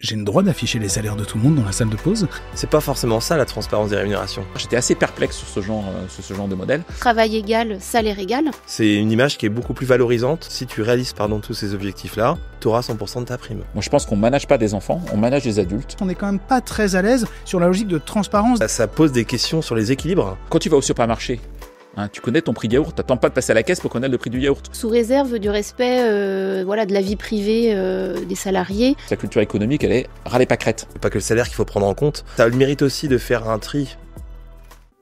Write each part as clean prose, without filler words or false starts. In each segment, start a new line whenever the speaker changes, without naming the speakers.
j'ai le droit d'afficher les salaires de tout le monde dans la salle de pause?
C'est pas forcément ça la transparence des rémunérations.
J'étais assez perplexe sur ce genre de modèle.
Travail égal, salaire égal.
C'est une image qui est beaucoup plus valorisante. Si tu réalises tous ces objectifs-là, tu auras 100% de ta prime.
Moi, je pense qu'on manage pas des enfants, on manage des adultes.
On n'est quand même pas très à l'aise sur la logique de transparence.
Ça pose des questions sur les équilibres.
Quand tu vas au supermarché, tu connais ton prix de yaourt, t'attends pas de passer à la caisse pour connaître le prix du yaourt.
Sous réserve du respect de la vie privée des salariés.
La culture économique, elle est râler pas crête.
C'est pas que le salaire qu'il faut prendre en compte. Ça a le mérite aussi de faire un tri.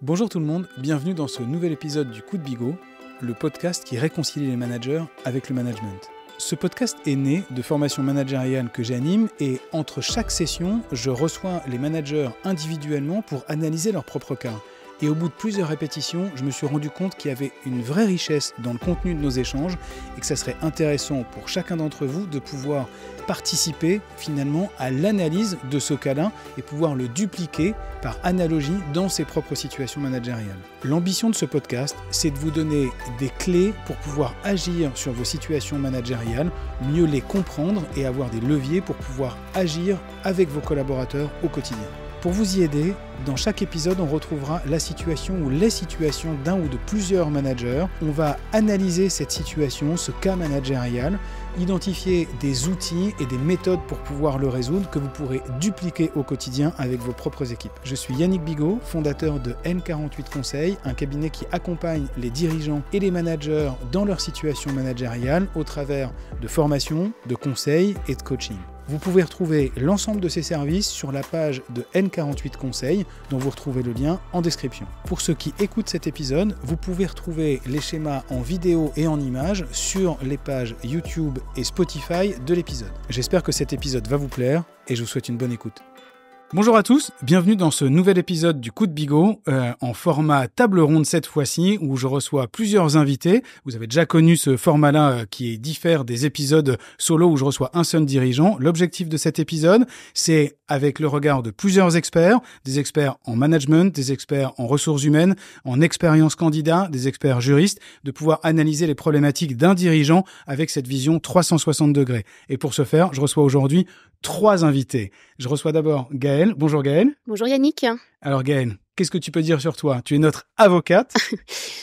Bonjour tout le monde, bienvenue dans ce nouvel épisode du Coup de Bigot, le podcast qui réconcilie les managers avec le management. Ce podcast est né de formations managériales que j'anime et entre chaque session, je reçois les managers individuellement pour analyser leur propre cas. Et au bout de plusieurs répétitions, je me suis rendu compte qu'il y avait une vraie richesse dans le contenu de nos échanges et que ça serait intéressant pour chacun d'entre vous de pouvoir participer finalement à l'analyse de ce cas-là et pouvoir le dupliquer par analogie dans ses propres situations managériales. L'ambition de ce podcast, c'est de vous donner des clés pour pouvoir agir sur vos situations managériales, mieux les comprendre et avoir des leviers pour pouvoir agir avec vos collaborateurs au quotidien. Pour vous y aider, dans chaque épisode, on retrouvera la situation ou les situations d'un ou de plusieurs managers. On va analyser cette situation, ce cas managérial, identifier des outils et des méthodes pour pouvoir le résoudre que vous pourrez dupliquer au quotidien avec vos propres équipes. Je suis Yannick Bigot, fondateur de N48 Conseil, un cabinet qui accompagne les dirigeants et les managers dans leur situation managériale au travers de formations, de conseils et de coaching. Vous pouvez retrouver l'ensemble de ces services sur la page de N48 Conseil, dont vous retrouvez le lien en description. Pour ceux qui écoutent cet épisode, vous pouvez retrouver les schémas en vidéo et en images sur les pages YouTube et Spotify de l'épisode. J'espère que cet épisode va vous plaire et je vous souhaite une bonne écoute. Bonjour à tous, bienvenue dans ce nouvel épisode du Coup de Bigot, en format table ronde cette fois-ci, où je reçois plusieurs invités. Vous avez déjà connu ce format-là qui diffère des épisodes solo où je reçois un seul dirigeant. L'objectif de cet épisode, c'est avec le regard de plusieurs experts, des experts en management, des experts en ressources humaines, en expérience candidat, des experts juristes, de pouvoir analyser les problématiques d'un dirigeant avec cette vision 360 degrés. Et pour ce faire, je reçois aujourd'hui 3 invités. Je reçois d'abord Gaëlle. Bonjour Gaëlle.
Bonjour Yannick.
Alors Gaëlle, qu'est-ce que tu peux dire sur toi? Tu es notre avocate.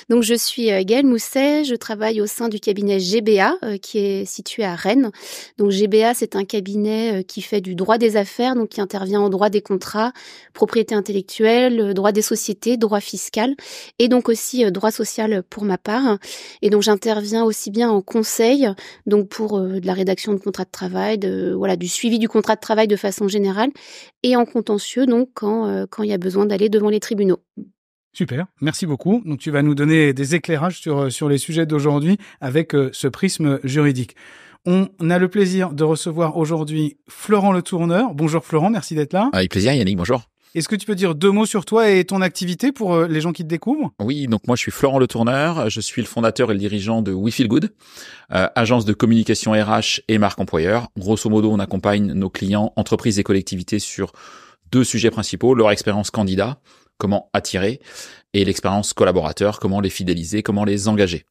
Donc je suis Gaëlle Mousset, je travaille au sein du cabinet GBA qui est situé à Rennes. Donc GBA, c'est un cabinet qui fait du droit des affaires, donc qui intervient en droit des contrats, propriété intellectuelle, droit des sociétés, droit fiscal et donc aussi droit social pour ma part. Et donc j'interviens aussi bien en conseil, donc pour de la rédaction de contrats de travail, du suivi du contrat de travail de façon générale et en contentieux, donc quand il y a besoin d'aller devant les tribunaux.
Super, merci beaucoup. Donc tu vas nous donner des éclairages sur les sujets d'aujourd'hui avec ce prisme juridique. On a le plaisir de recevoir aujourd'hui Florent Le Tourneur. Bonjour Florent, merci d'être là.
Avec plaisir Yannick, bonjour.
Est-ce que tu peux dire 2 mots sur toi et ton activité pour les gens qui te découvrent?
Oui, donc moi je suis Florent Le Tourneur, je suis le fondateur et le dirigeant de We Feel Good, agence de communication RH et marque employeur. Grosso modo, on accompagne nos clients, entreprises et collectivités sur 2 sujets principaux, leur expérience candidat, comment attirer, et l'expérience collaborateur, comment les fidéliser, comment les engager.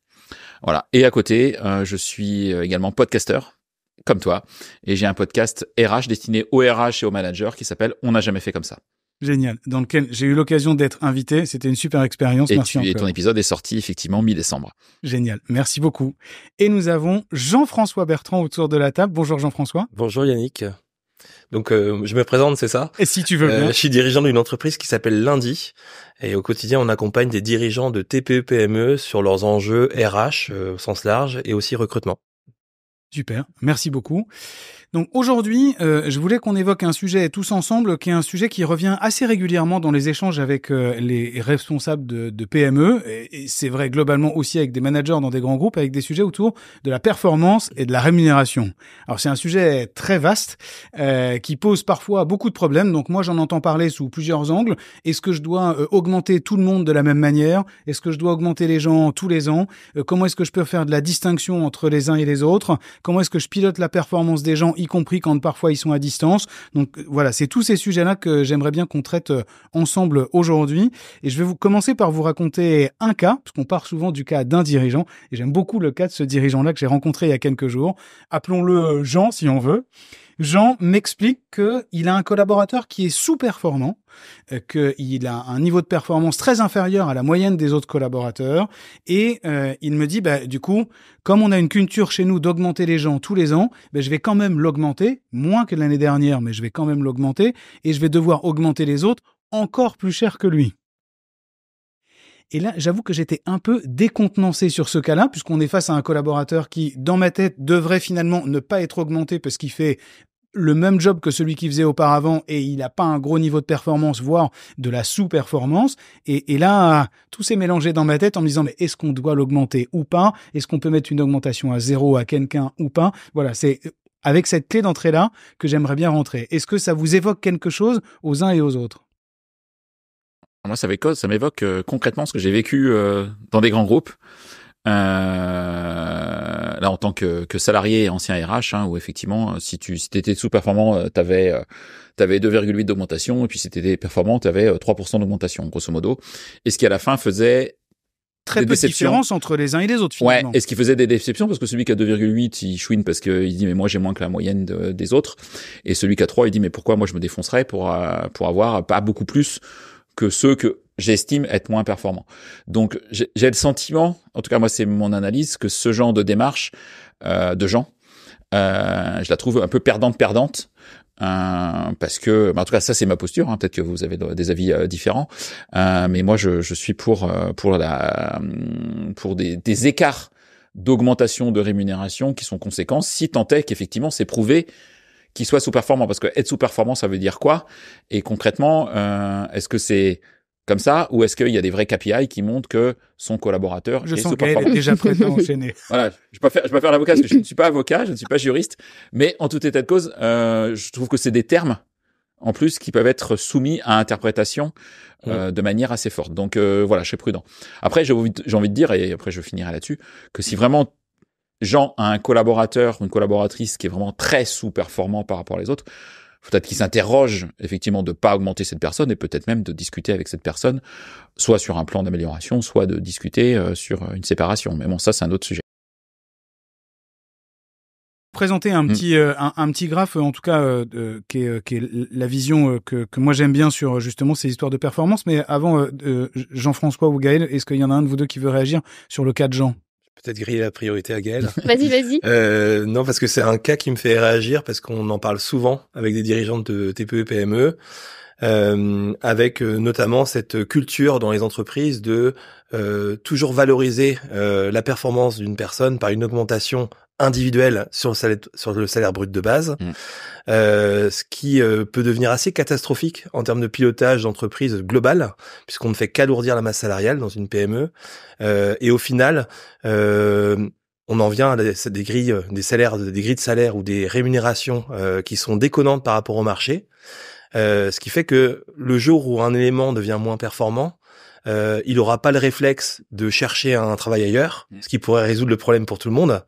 Voilà. Et à côté, je suis également podcasteur, comme toi, et j'ai un podcast RH destiné aux RH et aux managers qui s'appelle « On n'a jamais fait comme ça ».
Génial, dans lequel j'ai eu l'occasion d'être invité. C'était une super expérience. Merci encore.
Et ton épisode est sorti effectivement mi-décembre.
Génial, merci beaucoup. Et nous avons Jean-François Bertrand autour de la table. Bonjour Jean-François.
Bonjour Yannick. Donc je me présente, c'est ça?
Et si tu veux bien.
Je suis dirigeant d'une entreprise qui s'appelle Lundi et au quotidien on accompagne des dirigeants de TPE-PME sur leurs enjeux RH au sens large et aussi recrutement.
Super, merci beaucoup. Donc aujourd'hui, je voulais qu'on évoque un sujet tous ensemble, qui est un sujet qui revient assez régulièrement dans les échanges avec les responsables de PME, et c'est vrai globalement aussi avec des managers dans des grands groupes, avec des sujets autour de la performance et de la rémunération. Alors c'est un sujet très vaste, qui pose parfois beaucoup de problèmes, donc moi j'en entends parler sous plusieurs angles. Est-ce que je dois augmenter tout le monde de la même manière? Est-ce que je dois augmenter les gens tous les ans? Comment est-ce que je peux faire de la distinction entre les uns et les autres? Comment est-ce que je pilote la performance des gens, y compris quand parfois ils sont à distance? Donc voilà, c'est tous ces sujets-là que j'aimerais bien qu'on traite ensemble aujourd'hui. Et je vais commencer par vous raconter un cas, parce qu'on part souvent du cas d'un dirigeant, et j'aime beaucoup le cas de ce dirigeant-là que j'ai rencontré il y a quelques jours. Appelons-le Jean, si on veut. Jean m'explique qu'il a un collaborateur qui est sous-performant, qu'il a un niveau de performance très inférieur à la moyenne des autres collaborateurs, et il me dit, du coup, comme on a une culture chez nous d'augmenter les gens tous les ans, je vais quand même l'augmenter, moins que l'année dernière, mais je vais quand même l'augmenter, et je vais devoir augmenter les autres encore plus cher que lui. Et là, j'avoue que j'étais un peu décontenancé sur ce cas-là, puisqu'on est face à un collaborateur qui, dans ma tête, devrait finalement ne pas être augmenté parce qu'il fait le même job que celui qu'il faisait auparavant et il n'a pas un gros niveau de performance, voire de la sous-performance. Et là, tout s'est mélangé dans ma tête en me disant, mais est-ce qu'on doit l'augmenter ou pas? Est-ce qu'on peut mettre une augmentation à 0 à quelqu'un ou pas? Voilà, c'est avec cette clé d'entrée-là que j'aimerais bien rentrer. Est-ce que ça vous évoque quelque chose aux uns et aux autres?
Moi, ça m'évoque concrètement ce que j'ai vécu dans des grands groupes. Là, en tant que salarié et ancien RH, où effectivement, si t'étais sous-performant, t'avais 2,8 d'augmentation, et puis si t'étais performant, t'avais 3% d'augmentation, grosso modo. Et ce qui à la fin faisait
très peu de différence entre les uns et les autres, finalement.
Ouais, et ce qui faisait des déceptions, parce que celui qui a 2,8, il chouine parce qu'il dit, mais moi, j'ai moins que la moyenne des autres. Et celui qui a 3, il dit, mais pourquoi moi, je me défoncerais pour avoir pas beaucoup plus que ceux que j'estime être moins performants. Donc, j'ai le sentiment, en tout cas, moi, c'est mon analyse, que ce genre de démarche de gens, je la trouve un peu perdante, parce que, en tout cas, ça, c'est ma posture, peut-être que vous avez des avis différents, mais moi, je suis pour des écarts d'augmentation de rémunération qui sont conséquents, si tant est qu'effectivement, c'est prouvé qu'il soit sous-performant, parce que être sous-performant, ça veut dire quoi? Et concrètement, est-ce que c'est comme ça, ou est-ce qu'il y a des vrais KPI qui montrent que son collaborateur est sous-performant?
Je sens qu'elle est déjà prête à enchaîner.
Voilà, je vais pas faire l'avocat, parce que je ne suis pas avocat, je ne suis pas juriste, mais en tout état de cause, je trouve que c'est des termes, en plus, qui peuvent être soumis à interprétation de manière assez forte. Donc voilà, je suis prudent. Après, j'ai envie de dire, et après je finirai là-dessus, que si vraiment Jean a un collaborateur ou une collaboratrice qui est vraiment très sous-performant par rapport aux autres, peut-être qu'il s'interroge effectivement de pas augmenter cette personne et peut-être même de discuter avec cette personne, soit sur un plan d'amélioration, soit de discuter sur une séparation. Mais bon, ça, c'est un autre sujet.
Présenter un petit graphe, en tout cas, qui est la vision que moi j'aime bien sur justement ces histoires de performance. Mais avant, Jean-François ou Gaël, est-ce qu'il y en a un de vous deux qui veut réagir sur le cas de Jean?
Peut-être griller la priorité à Gaël.
Vas-y.
Non, parce que c'est un cas qui me fait réagir, parce qu'on en parle souvent avec des dirigeants de TPE, PME, avec notamment cette culture dans les entreprises de toujours valoriser la performance d'une personne par une augmentation individuelle sur le salaire brut de base, ce qui peut devenir assez catastrophique en termes de pilotage d'entreprise globale, puisqu'on ne fait qu'alourdir la masse salariale dans une PME, et au final, on en vient à des grilles de salaire ou des rémunérations qui sont déconnantes par rapport au marché, ce qui fait que le jour où un élément devient moins performant, il n'aura pas le réflexe de chercher un travail ailleurs, ce qui pourrait résoudre le problème pour tout le monde.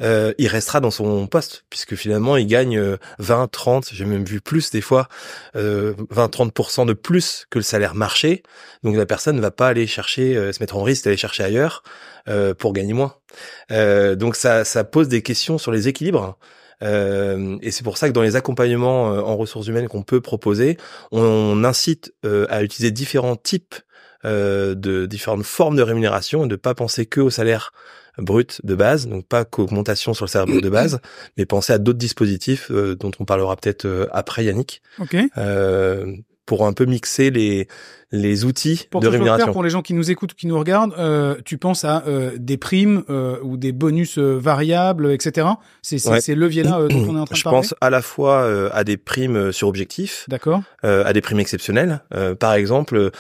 Il restera dans son poste, puisque finalement, il gagne 20, 30, j'ai même vu plus des fois, 20-30% de plus que le salaire marché. Donc la personne ne va pas aller chercher, se mettre en risque d'aller chercher ailleurs pour gagner moins. Donc ça pose des questions sur les équilibres. Et c'est pour ça que dans les accompagnements en ressources humaines qu'on peut proposer, on incite à utiliser différents types de différentes formes de rémunération et de pas penser que au salaire brut de base, donc pas qu'augmentation sur le salaire brut de base, mais penser à d'autres dispositifs dont on parlera peut-être après, Yannick.
Ok.
Pour un peu mixer les outils
pour
de rémunération.
Clair, pour les gens qui nous écoutent, qui nous regardent, tu penses à des primes ou des bonus variables, etc. C'est ces leviers-là dont on est en train de parler.
Je pense à la fois à des primes sur objectif,
d'accord,
à des primes exceptionnelles. Par exemple,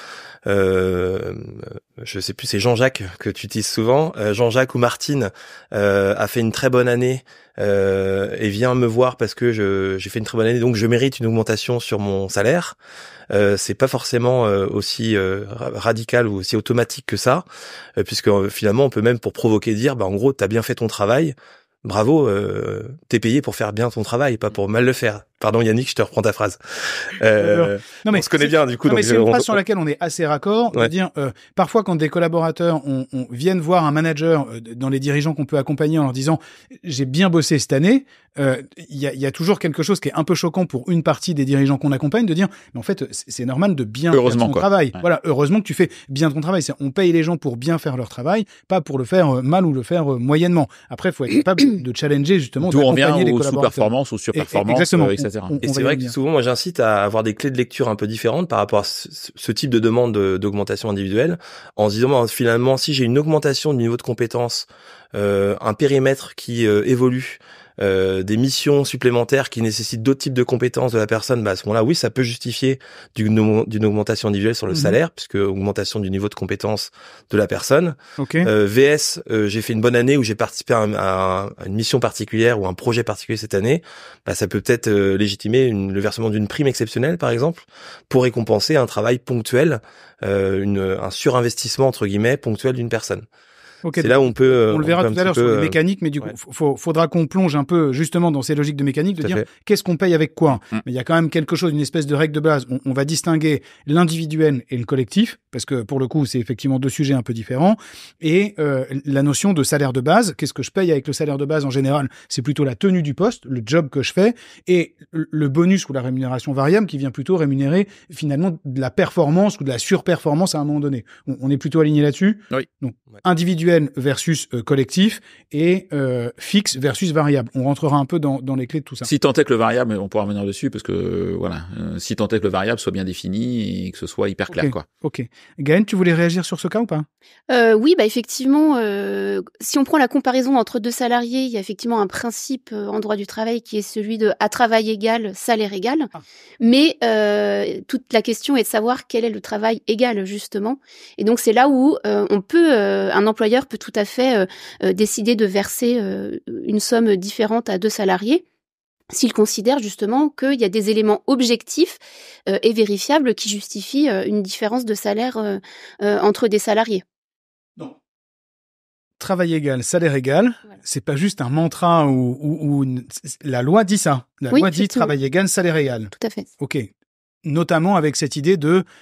je sais plus, c'est Jean-Jacques que tu utilises souvent. Jean-Jacques ou Martine a fait une très bonne année et vient me voir parce que j'ai fait une très bonne année, donc je mérite une augmentation sur mon salaire. C'est pas forcément aussi radical ou aussi automatique que ça, puisque finalement on peut même pour provoquer dire, en gros, t'as bien fait ton travail, bravo, t'es payé pour faire bien ton travail, pas pour mal le faire. Pardon Yannick, je te reprends ta phrase.
Non, mais
on se connaît bien du coup.
Non, mais
donc
c'est une phrase sur laquelle on est assez raccord.
Ouais.
De dire, parfois quand des collaborateurs viennent voir un manager dans les dirigeants qu'on peut accompagner en leur disant j'ai bien bossé cette année, il y a toujours quelque chose qui est un peu choquant pour une partie des dirigeants qu'on accompagne de dire mais en fait c'est normal de bien faire son travail.
Ouais.
Voilà, heureusement que tu fais bien ton travail. On paye les gens pour bien faire leur travail, pas pour le faire mal ou le faire moyennement. Après, il faut être capable de challenger justement,
D'où on
d'accompagner les
revient aux
collaborateurs.
sous-performances, aux surperformances,
Exactement.
etc.
Et c'est vrai que souvent, moi, j'incite à avoir des clés de lecture un peu différentes par rapport à ce type de demande d'augmentation individuelle, en se disant, finalement, si j'ai une augmentation du niveau de compétence, un périmètre qui évolue, des missions supplémentaires qui nécessitent d'autres types de compétences de la personne, à ce moment-là, oui, ça peut justifier d'une augmentation individuelle sur le salaire, puisque augmentation du niveau de compétence de la personne.
Okay.
VS, j'ai fait une bonne année où j'ai participé à une mission particulière ou un projet particulier cette année, ça peut peut-être légitimer le versement d'une prime exceptionnelle, par exemple, pour récompenser un travail ponctuel, un surinvestissement, entre guillemets, ponctuel d'une personne.
Okay,
c'est là où on peut.
On le verra tout à l'heure sur les mécaniques, mais du coup, faudra qu'on plonge un peu justement dans ces logiques de mécanique, de dire qu'est-ce qu'on paye avec quoi. Mais il y a quand même quelque chose, une espèce de règle de base. On va distinguer l'individuel et le collectif, parce que pour le coup, c'est effectivement deux sujets un peu différents. Et la notion de salaire de base, qu'est-ce que je paye avec le salaire de base en général? C'est plutôt la tenue du poste, le job que je fais, et le bonus ou la rémunération variable qui vient plutôt rémunérer finalement de la performance ou de la surperformance à un moment donné. On est plutôt aligné là-dessus.
Oui.
Donc, individuel versus collectif et fixe versus variable. On rentrera un peu dans les clés de tout ça.
Si tant est que le variable, on pourra revenir dessus parce que si tant est que le variable soit bien défini et que ce soit hyper clair, quoi.
Ok. Gaëlle, tu voulais réagir sur ce cas ou pas?
Oui, effectivement, si on prend la comparaison entre deux salariés, il y a effectivement un principe en droit du travail qui est celui de à travail égal, salaire égal. Mais toute la question est de savoir quel est le travail égal, justement. Et donc, c'est là où un employeur peut tout à fait décider de verser une somme différente à deux salariés s'il considère justement qu'il y a des éléments objectifs et vérifiables qui justifient une différence de salaire entre des salariés.
Non. Travail égal, salaire égal, voilà. C'est pas juste un mantra ou la loi dit ça. La loi dit travail égal, salaire égal.
Tout à fait.
Ok. Notamment avec cette idée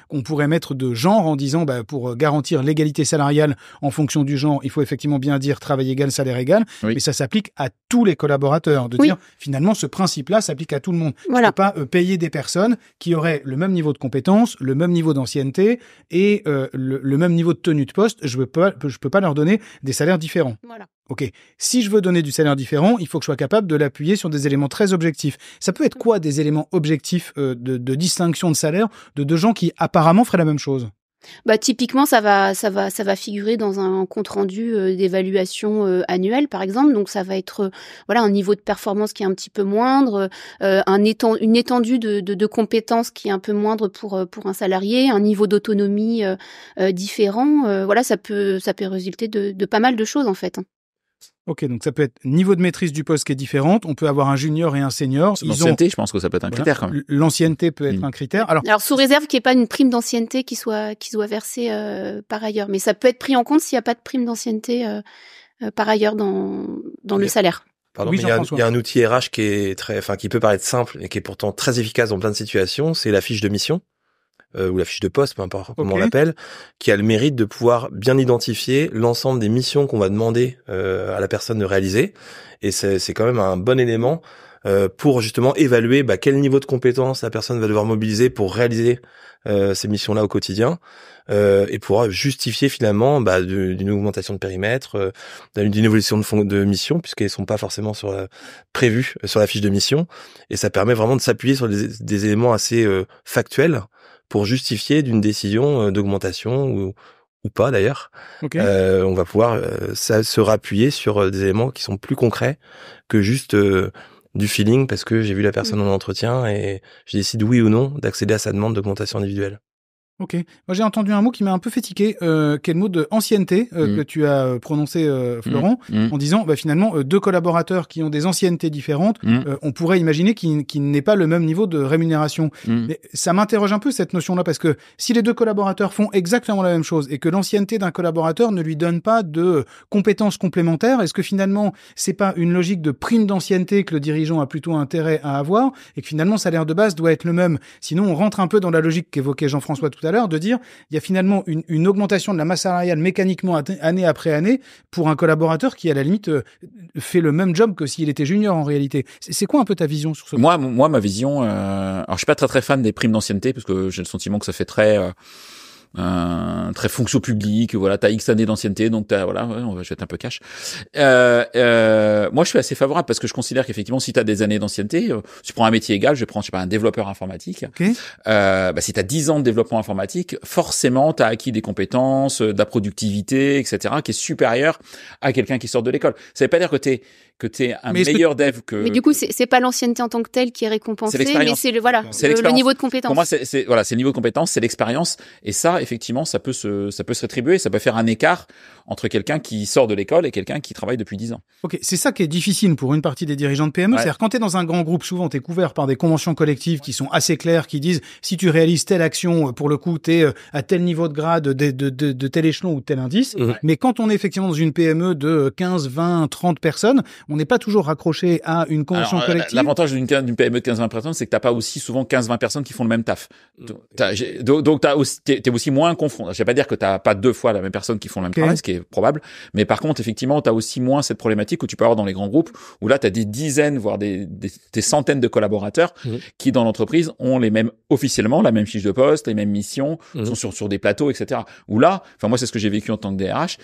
qu'on pourrait mettre de genre en disant pour garantir l'égalité salariale en fonction du genre, il faut effectivement bien dire travail égal, salaire égal, mais ça s'applique à tous les collaborateurs, de dire finalement ce principe-là s'applique à tout le monde.
Voilà.
Je peux pas payer des personnes qui auraient le même niveau de compétence, le même niveau d'ancienneté et le même niveau de tenue de poste, je peux pas leur donner des salaires différents.
Voilà.
Ok. Si je veux donner du salaire différent, il faut que je sois capable de l'appuyer sur des éléments très objectifs. Ça peut être quoi des éléments objectifs de distinction de salaire de deux gens qui apparemment feraient la même chose?
Typiquement, ça va figurer dans un compte rendu d'évaluation annuelle, par exemple. Donc, ça va être un niveau de performance qui est un petit peu moindre, une étendue de compétences qui est un peu moindre pour un salarié, un niveau d'autonomie différent. Ça peut résulter de pas mal de choses en fait.
Ok, donc ça peut être niveau de maîtrise du poste qui est différente. On peut avoir un junior et un senior.
L'ancienneté, je pense que ça peut être un critère quand même.
L'ancienneté peut être un critère. Alors
sous réserve qu'il n'y ait pas une prime d'ancienneté qui soit versée par ailleurs. Mais ça peut être pris en compte s'il n'y a pas de prime d'ancienneté par ailleurs dans le salaire.
Pardon, mais il y a un outil RH qui peut paraître simple et qui est pourtant très efficace dans plein de situations. C'est la fiche de mission. Ou la fiche de poste, peu importe comment on l'appelle, qui a le mérite de pouvoir bien identifier l'ensemble des missions qu'on va demander à la personne de réaliser. Et c'est quand même un bon élément pour justement évaluer quel niveau de compétence la personne va devoir mobiliser pour réaliser ces missions-là au quotidien et pour justifier finalement d'une augmentation de périmètre, d'une évolution de mission, puisqu'elles sont pas forcément prévues sur la fiche de mission. Et ça permet vraiment de s'appuyer sur des éléments assez factuels pour justifier d'une décision d'augmentation ou pas d'ailleurs.
Okay.
On va pouvoir se rappuyer sur des éléments qui sont plus concrets que juste du feeling parce que j'ai vu la personne en entretien et je décide oui ou non d'accéder à sa demande d'augmentation individuelle.
Ok. Moi, j'ai entendu un mot qui m'a un peu fait tiquer, qui est le mot de ancienneté que tu as prononcé, Florent, en disant finalement deux collaborateurs qui ont des anciennetés différentes, on pourrait imaginer qu'ils n'aient pas le même niveau de rémunération. Mais ça m'interroge un peu cette notion-là parce que si les deux collaborateurs font exactement la même chose et que l'ancienneté d'un collaborateur ne lui donne pas de compétences complémentaires, est-ce que finalement c'est pas une logique de prime d'ancienneté que le dirigeant a plutôt intérêt à avoir et que finalement le salaire de base doit être le même? Sinon, on rentre un peu dans la logique qu'évoquait Jean-François tout à l'heure, de dire il y a finalement une augmentation de la masse salariale mécaniquement année après année pour un collaborateur qui à la limite fait le même job que s'il était junior en réalité. C'est quoi un peu ta vision sur ce
point? Moi ma vision, alors je suis pas très fan des primes d'ancienneté parce que j'ai le sentiment que ça fait très fonction publique, voilà, t'as X années d'ancienneté, donc voilà, je vais être un peu cash. Moi, je suis assez favorable parce que je considère qu'effectivement, si t'as des années d'ancienneté, tu prends un métier égal, je prends, un développeur informatique.
Okay.
Si t'as 10 ans de développement informatique, forcément, t'as acquis des compétences, de la productivité, etc., qui est supérieure à quelqu'un qui sort de l'école. Ça veut pas dire que t'es un meilleur dev que...
Mais du coup, c'est pas l'ancienneté en tant que telle qui est récompensée, mais c'est le niveau de compétence.
Pour moi, c'est le niveau de compétence, c'est l'expérience. Et ça, effectivement, ça peut se rétribuer, ça peut faire un écart entre quelqu'un qui sort de l'école et quelqu'un qui travaille depuis 10 ans.
Ok, c'est ça qui est difficile pour une partie des dirigeants de PME. Ouais. C'est-à-dire quand t'es dans un grand groupe, souvent t'es couvert par des conventions collectives qui sont assez claires, qui disent si tu réalises telle action, pour le coup, t'es à tel niveau de grade, de tel échelon ou tel indice. Ouais. Mais quand on est effectivement dans une PME de 15, 20, 30 personnes, on n'est pas toujours raccroché à une convention collective.
L'avantage d'une PME de 15-20 personnes, c'est que t'as pas aussi souvent 15-20 personnes qui font le même taf. Donc t'es aussi moins confronté. Je vais pas dire que t'as pas deux fois la même personne qui font le même travail, ce qui est probable. Mais par contre, effectivement, t'as aussi moins cette problématique où tu peux avoir dans les grands groupes, où là, t'as des dizaines, voire des centaines de collaborateurs qui, dans l'entreprise, ont officiellement la même fiche de poste, les mêmes missions, sont sur des plateaux, etc. Où là, moi, c'est ce que j'ai vécu en tant que DRH.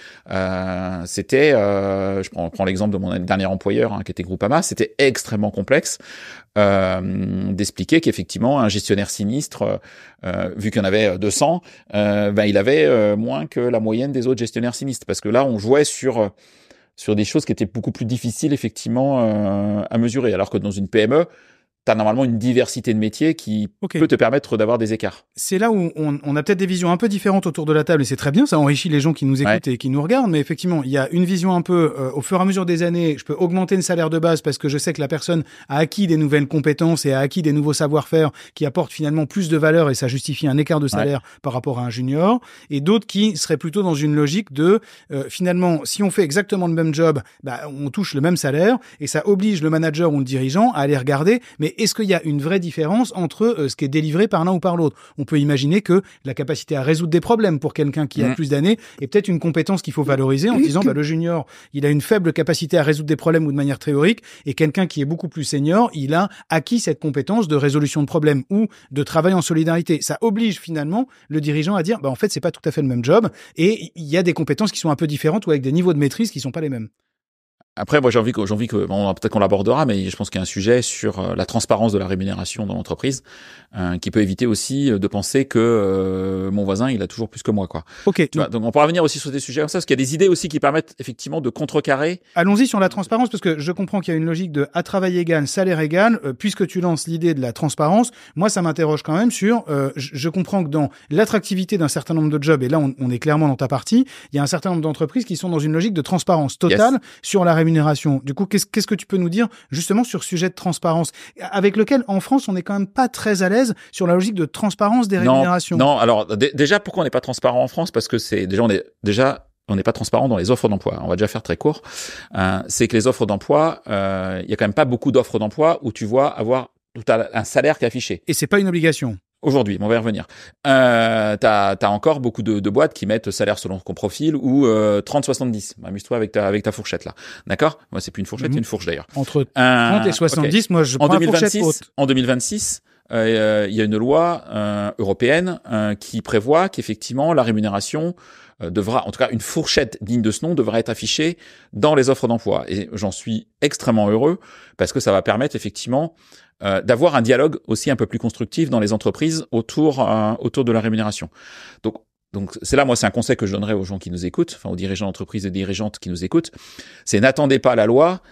C'était, je prends l'exemple de mon dernier employeur, qui était Groupama, c'était extrêmement complexe d'expliquer qu'effectivement, un gestionnaire sinistre, vu qu'il y en avait 200, il avait moins que la moyenne des autres gestionnaires sinistres. Parce que là, on jouait sur des choses qui étaient beaucoup plus difficiles, effectivement, à mesurer. Alors que dans une PME, t'as normalement une diversité de métiers qui peut te permettre d'avoir des écarts.
C'est là où on a peut-être des visions un peu différentes autour de la table et c'est très bien, ça enrichit les gens qui nous écoutent et qui nous regardent, mais effectivement, il y a une vision un peu, au fur et à mesure des années, je peux augmenter le salaire de base parce que je sais que la personne a acquis des nouvelles compétences et a acquis des nouveaux savoir-faire qui apportent finalement plus de valeur et ça justifie un écart de salaire par rapport à un junior, et d'autres qui seraient plutôt dans une logique de, finalement, si on fait exactement le même job, on touche le même salaire et ça oblige le manager ou le dirigeant à aller regarder, mais est-ce qu'il y a une vraie différence entre ce qui est délivré par l'un ou par l'autre? On peut imaginer que la capacité à résoudre des problèmes pour quelqu'un qui a plus d'années est peut-être une compétence qu'il faut valoriser en disant le junior, il a une faible capacité à résoudre des problèmes ou de manière théorique, et quelqu'un qui est beaucoup plus senior, il a acquis cette compétence de résolution de problèmes ou de travail en solidarité. Ça oblige finalement le dirigeant à dire en fait c'est pas tout à fait le même job et il y a des compétences qui sont un peu différentes ou avec des niveaux de maîtrise qui sont pas les mêmes.
Après, moi, j'ai envie que, peut-être qu'on l'abordera, mais je pense qu'il y a un sujet sur la transparence de la rémunération dans l'entreprise, qui peut éviter aussi de penser que mon voisin, il a toujours plus que moi, quoi.
Ok.
Donc, on pourra revenir aussi sur des sujets comme ça, parce qu'il y a des idées aussi qui permettent effectivement de contrecarrer.
Allons-y sur la transparence, parce que je comprends qu'il y a une logique de à travail égal, salaire égal. Puisque tu lances l'idée de la transparence, moi, ça m'interroge quand même sur. Je comprends que dans l'attractivité d'un certain nombre de jobs, et là, on est clairement dans ta partie, il y a un certain nombre d'entreprises qui sont dans une logique de transparence totale sur la rémunération. Du coup, qu'est-ce que tu peux nous dire justement sur ce sujet de transparence avec lequel en France on n'est quand même pas très à l'aise sur la logique de transparence des rémunérations?
Non, alors déjà pourquoi on n'est pas transparent en France? Parce que on n'est pas transparent dans les offres d'emploi. On va déjà faire très court. C'est que les offres d'emploi, il y a quand même pas beaucoup d'offres d'emploi où tu vois avoir un salaire qui est affiché.
Et c'est pas une obligation.
Aujourd'hui, on va y revenir. T'as encore beaucoup de boîtes qui mettent salaire selon ton profil ou 30-70. Amuse-toi avec ta fourchette là, d'accord? Moi, c'est plus une fourchette, c'est une fourche d'ailleurs.
Entre 30 et 70, moi je prends la fourchette haute.
En 2026, il y a une loi européenne qui prévoit qu'effectivement la rémunération devra, en tout cas une fourchette digne de ce nom, devra être affichée dans les offres d'emploi. Et j'en suis extrêmement heureux parce que ça va permettre effectivement d'avoir un dialogue aussi un peu plus constructif dans les entreprises autour de la rémunération. Donc c'est là, moi, c'est un conseil que je donnerais aux gens qui nous écoutent, enfin aux dirigeants d'entreprise et dirigeantes qui nous écoutent, c'est n'attendez pas la loi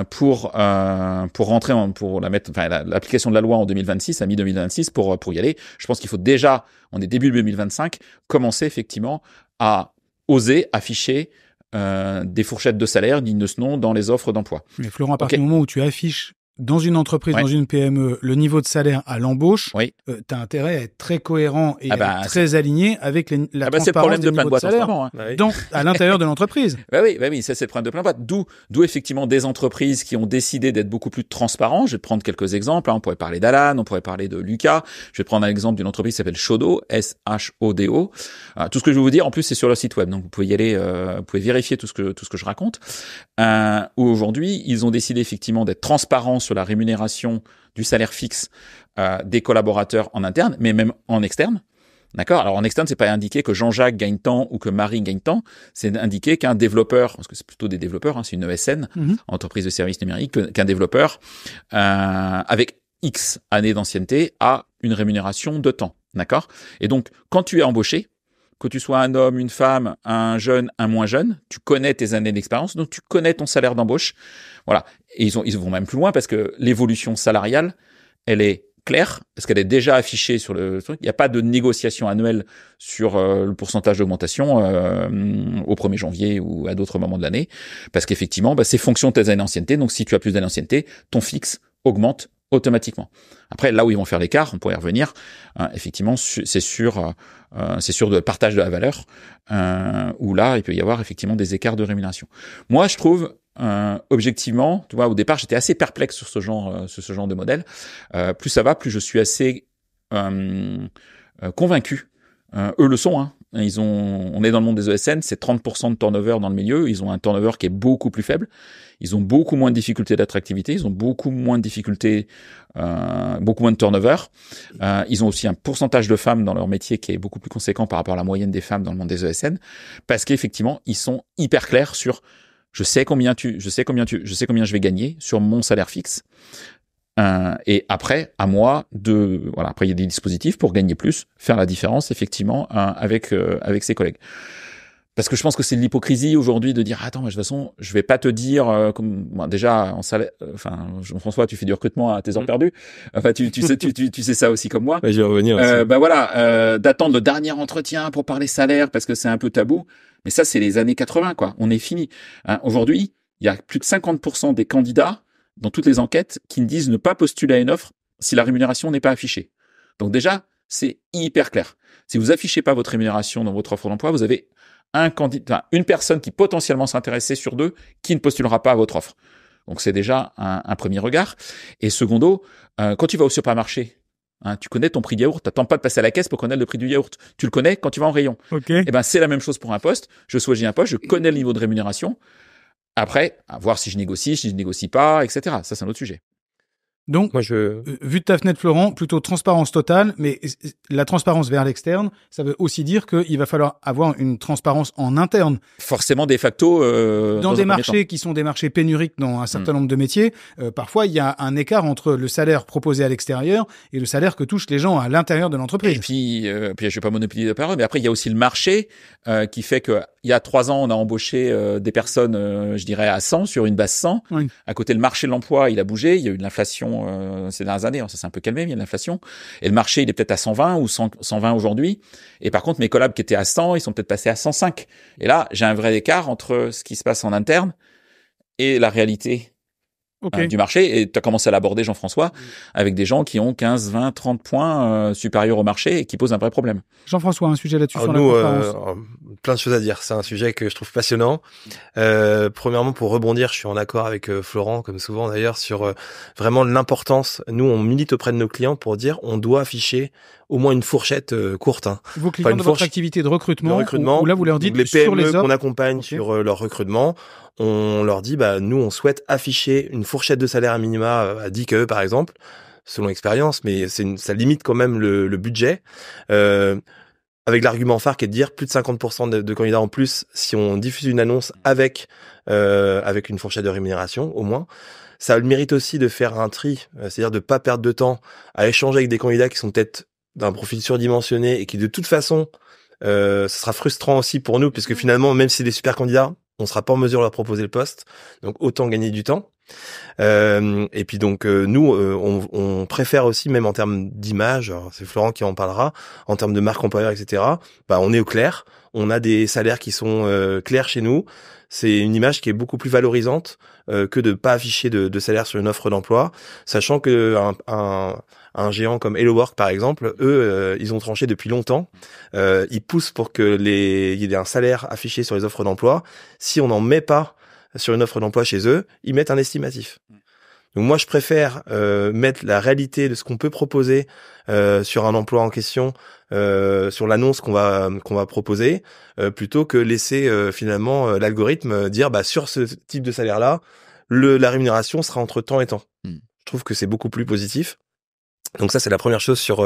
pour rentrer pour l'application de la loi en 2026 à mi-2026 pour y aller. Je pense qu'il faut déjà, on est début 2025, commencer effectivement à oser afficher des fourchettes de salaire dignes de ce nom dans les offres d'emploi.
Mais Florent, à partir du moment où tu affiches dans une entreprise, dans une PME, le niveau de salaire à l'embauche, tu as intérêt à être très cohérent et très aligné avec la transparence des niveaux de salaire à l'intérieur de l'entreprise.
Oui, ça c'est le problème de plein de boîtes. D'où effectivement des entreprises qui ont décidé d'être beaucoup plus transparents. Je vais te prendre quelques exemples. On pourrait parler d'Alan, on pourrait parler de Lucas. Je vais prendre un exemple d'une entreprise qui s'appelle Shodo, SHODO. Tout ce que je vais vous dire, en plus, c'est sur leur site web. Donc vous pouvez y aller, vous pouvez vérifier tout ce que je raconte. Où aujourd'hui, ils ont décidé effectivement d'être transparents sur la rémunération du salaire fixe des collaborateurs en interne, mais même en externe. D'accord ? Alors en externe, c'est pas indiqué que Jean-Jacques gagne tant ou que Marie gagne tant, c'est indiqué qu'un développeur, parce que c'est plutôt des développeurs, c'est une ESN, entreprise de services numériques, qu'un développeur avec X années d'ancienneté a une rémunération de temps. D'accord ? Et donc, quand tu es embauché, que tu sois un homme, une femme, un jeune, un moins jeune, tu connais tes années d'expérience, donc tu connais ton salaire d'embauche. Voilà. Et ils vont même plus loin parce que l'évolution salariale, elle est claire, parce qu'elle est déjà affichée sur le truc. Il n'y a pas de négociation annuelle sur le pourcentage d'augmentation au 1er janvier ou à d'autres moments de l'année, parce qu'effectivement, c'est fonction de tes années d'ancienneté. Donc, si tu as plus d'années d'ancienneté, ton fixe augmente automatiquement. Après, là où ils vont faire l'écart, on pourrait y revenir. Effectivement, c'est sûr de partage de la valeur, où là, il peut y avoir effectivement des écarts de rémunération. Moi, je trouve objectivement, tu vois, au départ, j'étais assez perplexe sur ce genre de modèle. Plus ça va, plus je suis assez convaincu. Eux le sont, hein. On est dans le monde des ESN, c'est 30% de turnover dans le milieu. Ils ont un turnover qui est beaucoup plus faible. Ils ont beaucoup moins de difficultés d'attractivité. Ils ont beaucoup moins de difficultés, beaucoup moins de turnover. Ils ont aussi un pourcentage de femmes dans leur métier qui est beaucoup plus conséquent par rapport à la moyenne des femmes dans le monde des ESN, parce qu'effectivement, ils sont hyper clairs sur je sais combien je vais gagner sur mon salaire fixe. Et après, à moi après il y a des dispositifs pour gagner plus, faire la différence effectivement avec ses collègues. Parce que je pense que c'est de l'hypocrisie aujourd'hui de dire attends, mais de toute façon, je vais pas te dire déjà en salaire. Jean-François, tu fais du recrutement à tes heures perdues. Enfin, tu sais ça aussi comme moi.
Je vais revenir. Aussi.
D'attendre le dernier entretien pour parler salaire parce que c'est un peu tabou. Mais ça, c'est les années 80, quoi. On est fini. Aujourd'hui, il y a plus de 50% des candidats dans toutes les enquêtes qui me disent ne pas postuler à une offre si la rémunération n'est pas affichée. Donc déjà, c'est hyper clair. Si vous affichez pas votre rémunération dans votre offre d'emploi, vous avez une personne qui potentiellement s'intéressait sur 2 qui ne postulera pas à votre offre. Donc c'est déjà un premier regard. Et secondo, quand tu vas au supermarché, tu connais ton prix de yaourt, t'attends pas de passer à la caisse pour connaître le prix du yaourt. Tu le connais quand tu vas en rayon.
Okay.
Et c'est la même chose pour un poste. Je choisis un poste, je connais le niveau de rémunération. Après, à voir si je négocie pas, etc. Ça, c'est un autre sujet.
Donc, vu de ta fenêtre, Florent, plutôt transparence totale, mais la transparence vers l'externe, ça veut aussi dire qu'il va falloir avoir une transparence en interne.
Forcément, de facto.
Dans des marchés qui sont des marchés pénuriques dans un certain nombre de métiers, parfois, il y a un écart entre le salaire proposé à l'extérieur et le salaire que touchent les gens à l'intérieur de l'entreprise.
Et puis je vais pas monopoliser la parole, mais après, il y a aussi le marché qui fait que il y a 3 ans, on a embauché des personnes, je dirais, à 100, sur une base 100. Oui. À côté, le marché de l'emploi, il a bougé. Il y a eu de l'inflation ces dernières années. Ça s'est un peu calmé, mais il y a de l'inflation. Et le marché, il est peut-être à 120 ou 120 aujourd'hui. Et par contre, mes collabs qui étaient à 100, ils sont peut-être passés à 105. Et là, j'ai un vrai écart entre ce qui se passe en interne et la réalité du marché. Et tu as commencé à l'aborder, Jean-François, avec des gens qui ont 15, 20, 30 points supérieurs au marché et qui posent un vrai problème.
Jean-François, un sujet là-dessus sur la transparence.
Plein de choses à dire. C'est un sujet que je trouve passionnant. Premièrement, pour rebondir, je suis en accord avec Florent, comme souvent d'ailleurs, sur vraiment l'importance. Nous, on milite auprès de nos clients pour dire on doit afficher au moins une fourchette courte.
Vos clients de votre activité de recrutement, où là vous leur dites
les
sur
PME
les offres
qu'on accompagne sur leur recrutement, on leur dit nous on souhaite afficher une fourchette de salaire à minima à 10 KE par exemple, selon l'expérience, mais ça limite quand même le budget. Avec l'argument phare qui est de dire plus de 50% de candidats en plus si on diffuse une annonce avec une fourchette de rémunération au moins. Ça a le mérite aussi de faire un tri, c'est-à-dire de pas perdre de temps à échanger avec des candidats qui sont peut-être d'un profil surdimensionné et qui de toute façon ce sera frustrant aussi pour nous puisque finalement même si c'est des super candidats, on sera pas en mesure de leur proposer le poste, donc autant gagner du temps. Et puis donc nous, on préfère aussi, même en termes d'image, alors c'est Florent qui en parlera, en termes de marque employeur, etc. On est au clair, on a des salaires qui sont clairs chez nous. C'est une image qui est beaucoup plus valorisante que de pas afficher de salaire sur une offre d'emploi, sachant que un géant comme HelloWork par exemple, eux, ils ont tranché depuis longtemps. Ils poussent pour que il y ait un salaire affiché sur les offres d'emploi. Si on n'en met pas sur une offre d'emploi chez eux, ils mettent un estimatif. Donc moi, je préfère mettre la réalité de ce qu'on peut proposer sur un emploi en question, sur l'annonce qu'on va proposer, plutôt que laisser finalement l'algorithme dire sur ce type de salaire-là, la rémunération sera entre temps et temps. Je trouve que c'est beaucoup plus positif. Donc ça, c'est la première chose sur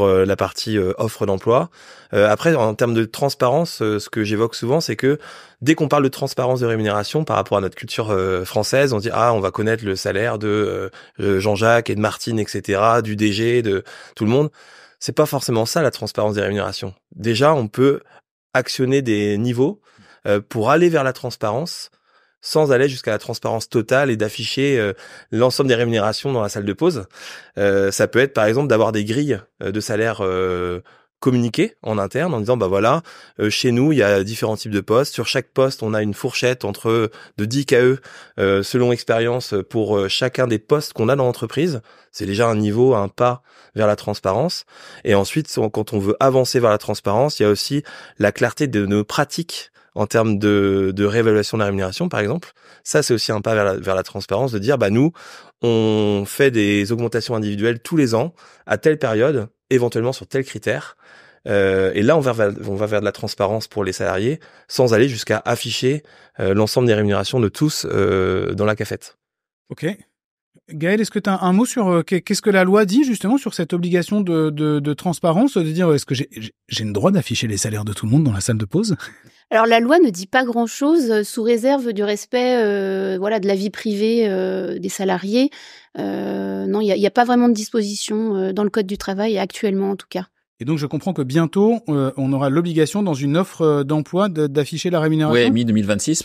la partie offre d'emploi. Après, en termes de transparence, ce que j'évoque souvent, c'est que dès qu'on parle de transparence de rémunération par rapport à notre culture française, on dit on va connaître le salaire de Jean-Jacques et de Martine, etc., du DG, de tout le monde. C'est pas forcément ça la transparence des rémunérations. Déjà, on peut actionner des niveaux pour aller vers la transparence, sans aller jusqu'à la transparence totale et d'afficher l'ensemble des rémunérations dans la salle de pause. Ça peut être par exemple d'avoir des grilles de salaire communiquées en interne en disant chez nous il y a différents types de postes. Sur chaque poste on a une fourchette de 10 KE selon expérience pour chacun des postes qu'on a dans l'entreprise. C'est déjà un niveau, un pas vers la transparence. Et ensuite quand on veut avancer vers la transparence, il y a aussi la clarté de nos pratiques en termes de réévaluation de la rémunération, par exemple. Ça, c'est aussi un pas vers la transparence, de dire, nous, on fait des augmentations individuelles tous les ans, à telle période, éventuellement sur tel critère. Et là, on va vers de la transparence pour les salariés, sans aller jusqu'à afficher l'ensemble des rémunérations de tous dans la cafette.
Ok. Gaël, est-ce que tu as un mot sur qu'est-ce que la loi dit justement sur cette obligation de transparence, de dire est-ce que j'ai le droit d'afficher les salaires de tout le monde dans la salle de pause ?
Alors la loi ne dit pas grand-chose sous réserve du respect de la vie privée des salariés. Non, il y a pas vraiment de disposition dans le Code du travail actuellement en tout cas.
Et donc, je comprends que bientôt, on aura l'obligation dans une offre d'emploi d'afficher la rémunération.
Oui, mi-2026.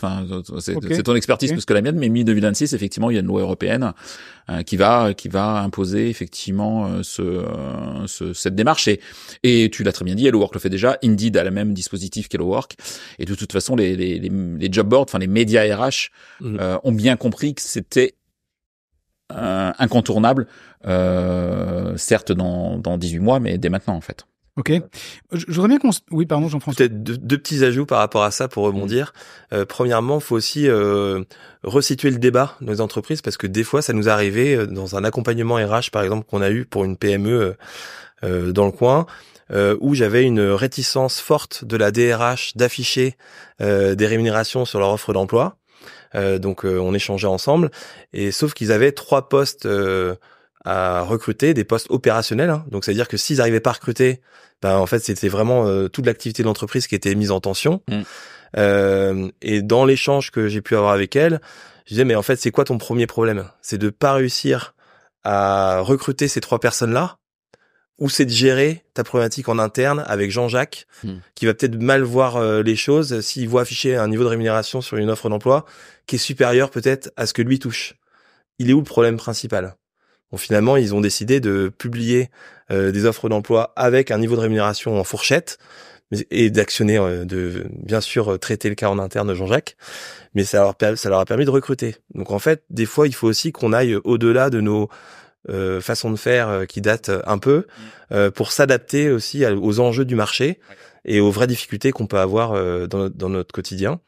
C'est ton expertise plus que la mienne, mais mi-2026, effectivement, il y a une loi européenne qui va imposer effectivement cette démarche. Et tu l'as très bien dit, HelloWork le fait déjà. Indeed a le même dispositif qu'HelloWork. Et de toute façon, les job boards, les médias RH ont bien compris que c'était incontournable, certes dans 18 mois, mais dès maintenant en fait.
Ok. Je voudrais bien Oui, pardon, Jean-François.
Peut-être deux petits ajouts par rapport à ça pour rebondir. Premièrement, il faut aussi resituer le débat dans les entreprises parce que des fois, ça nous est arrivé dans un accompagnement RH, par exemple, qu'on a eu pour une PME dans le coin, où j'avais une réticence forte de la DRH d'afficher des rémunérations sur leur offre d'emploi. Donc on échangeait ensemble et sauf qu'ils avaient 3 postes à recruter, des postes opérationnels, donc c'est à dire que s'ils n'arrivaient pas à recruter, en fait c'était vraiment toute l'activité de l'entreprise qui était mise en tension. Et dans l'échange que j'ai pu avoir avec elle, je disais mais en fait c'est quoi ton premier problème? C'est de pas réussir à recruter ces 3 personnes-là, ou c'est de gérer ta problématique en interne avec Jean-Jacques, qui va peut-être mal voir les choses s'il voit afficher un niveau de rémunération sur une offre d'emploi qui est supérieur peut-être à ce que lui touche. Il est où le problème principal? Bon, finalement, ils ont décidé de publier des offres d'emploi avec un niveau de rémunération en fourchette et d'actionner, de bien sûr traiter le cas en interne de Jean-Jacques, mais ça leur a permis de recruter. Donc en fait, des fois, il faut aussi qu'on aille au-delà de nos façon de faire qui date un peu pour s'adapter aussi aux enjeux du marché et aux vraies difficultés qu'on peut avoir dans notre quotidien.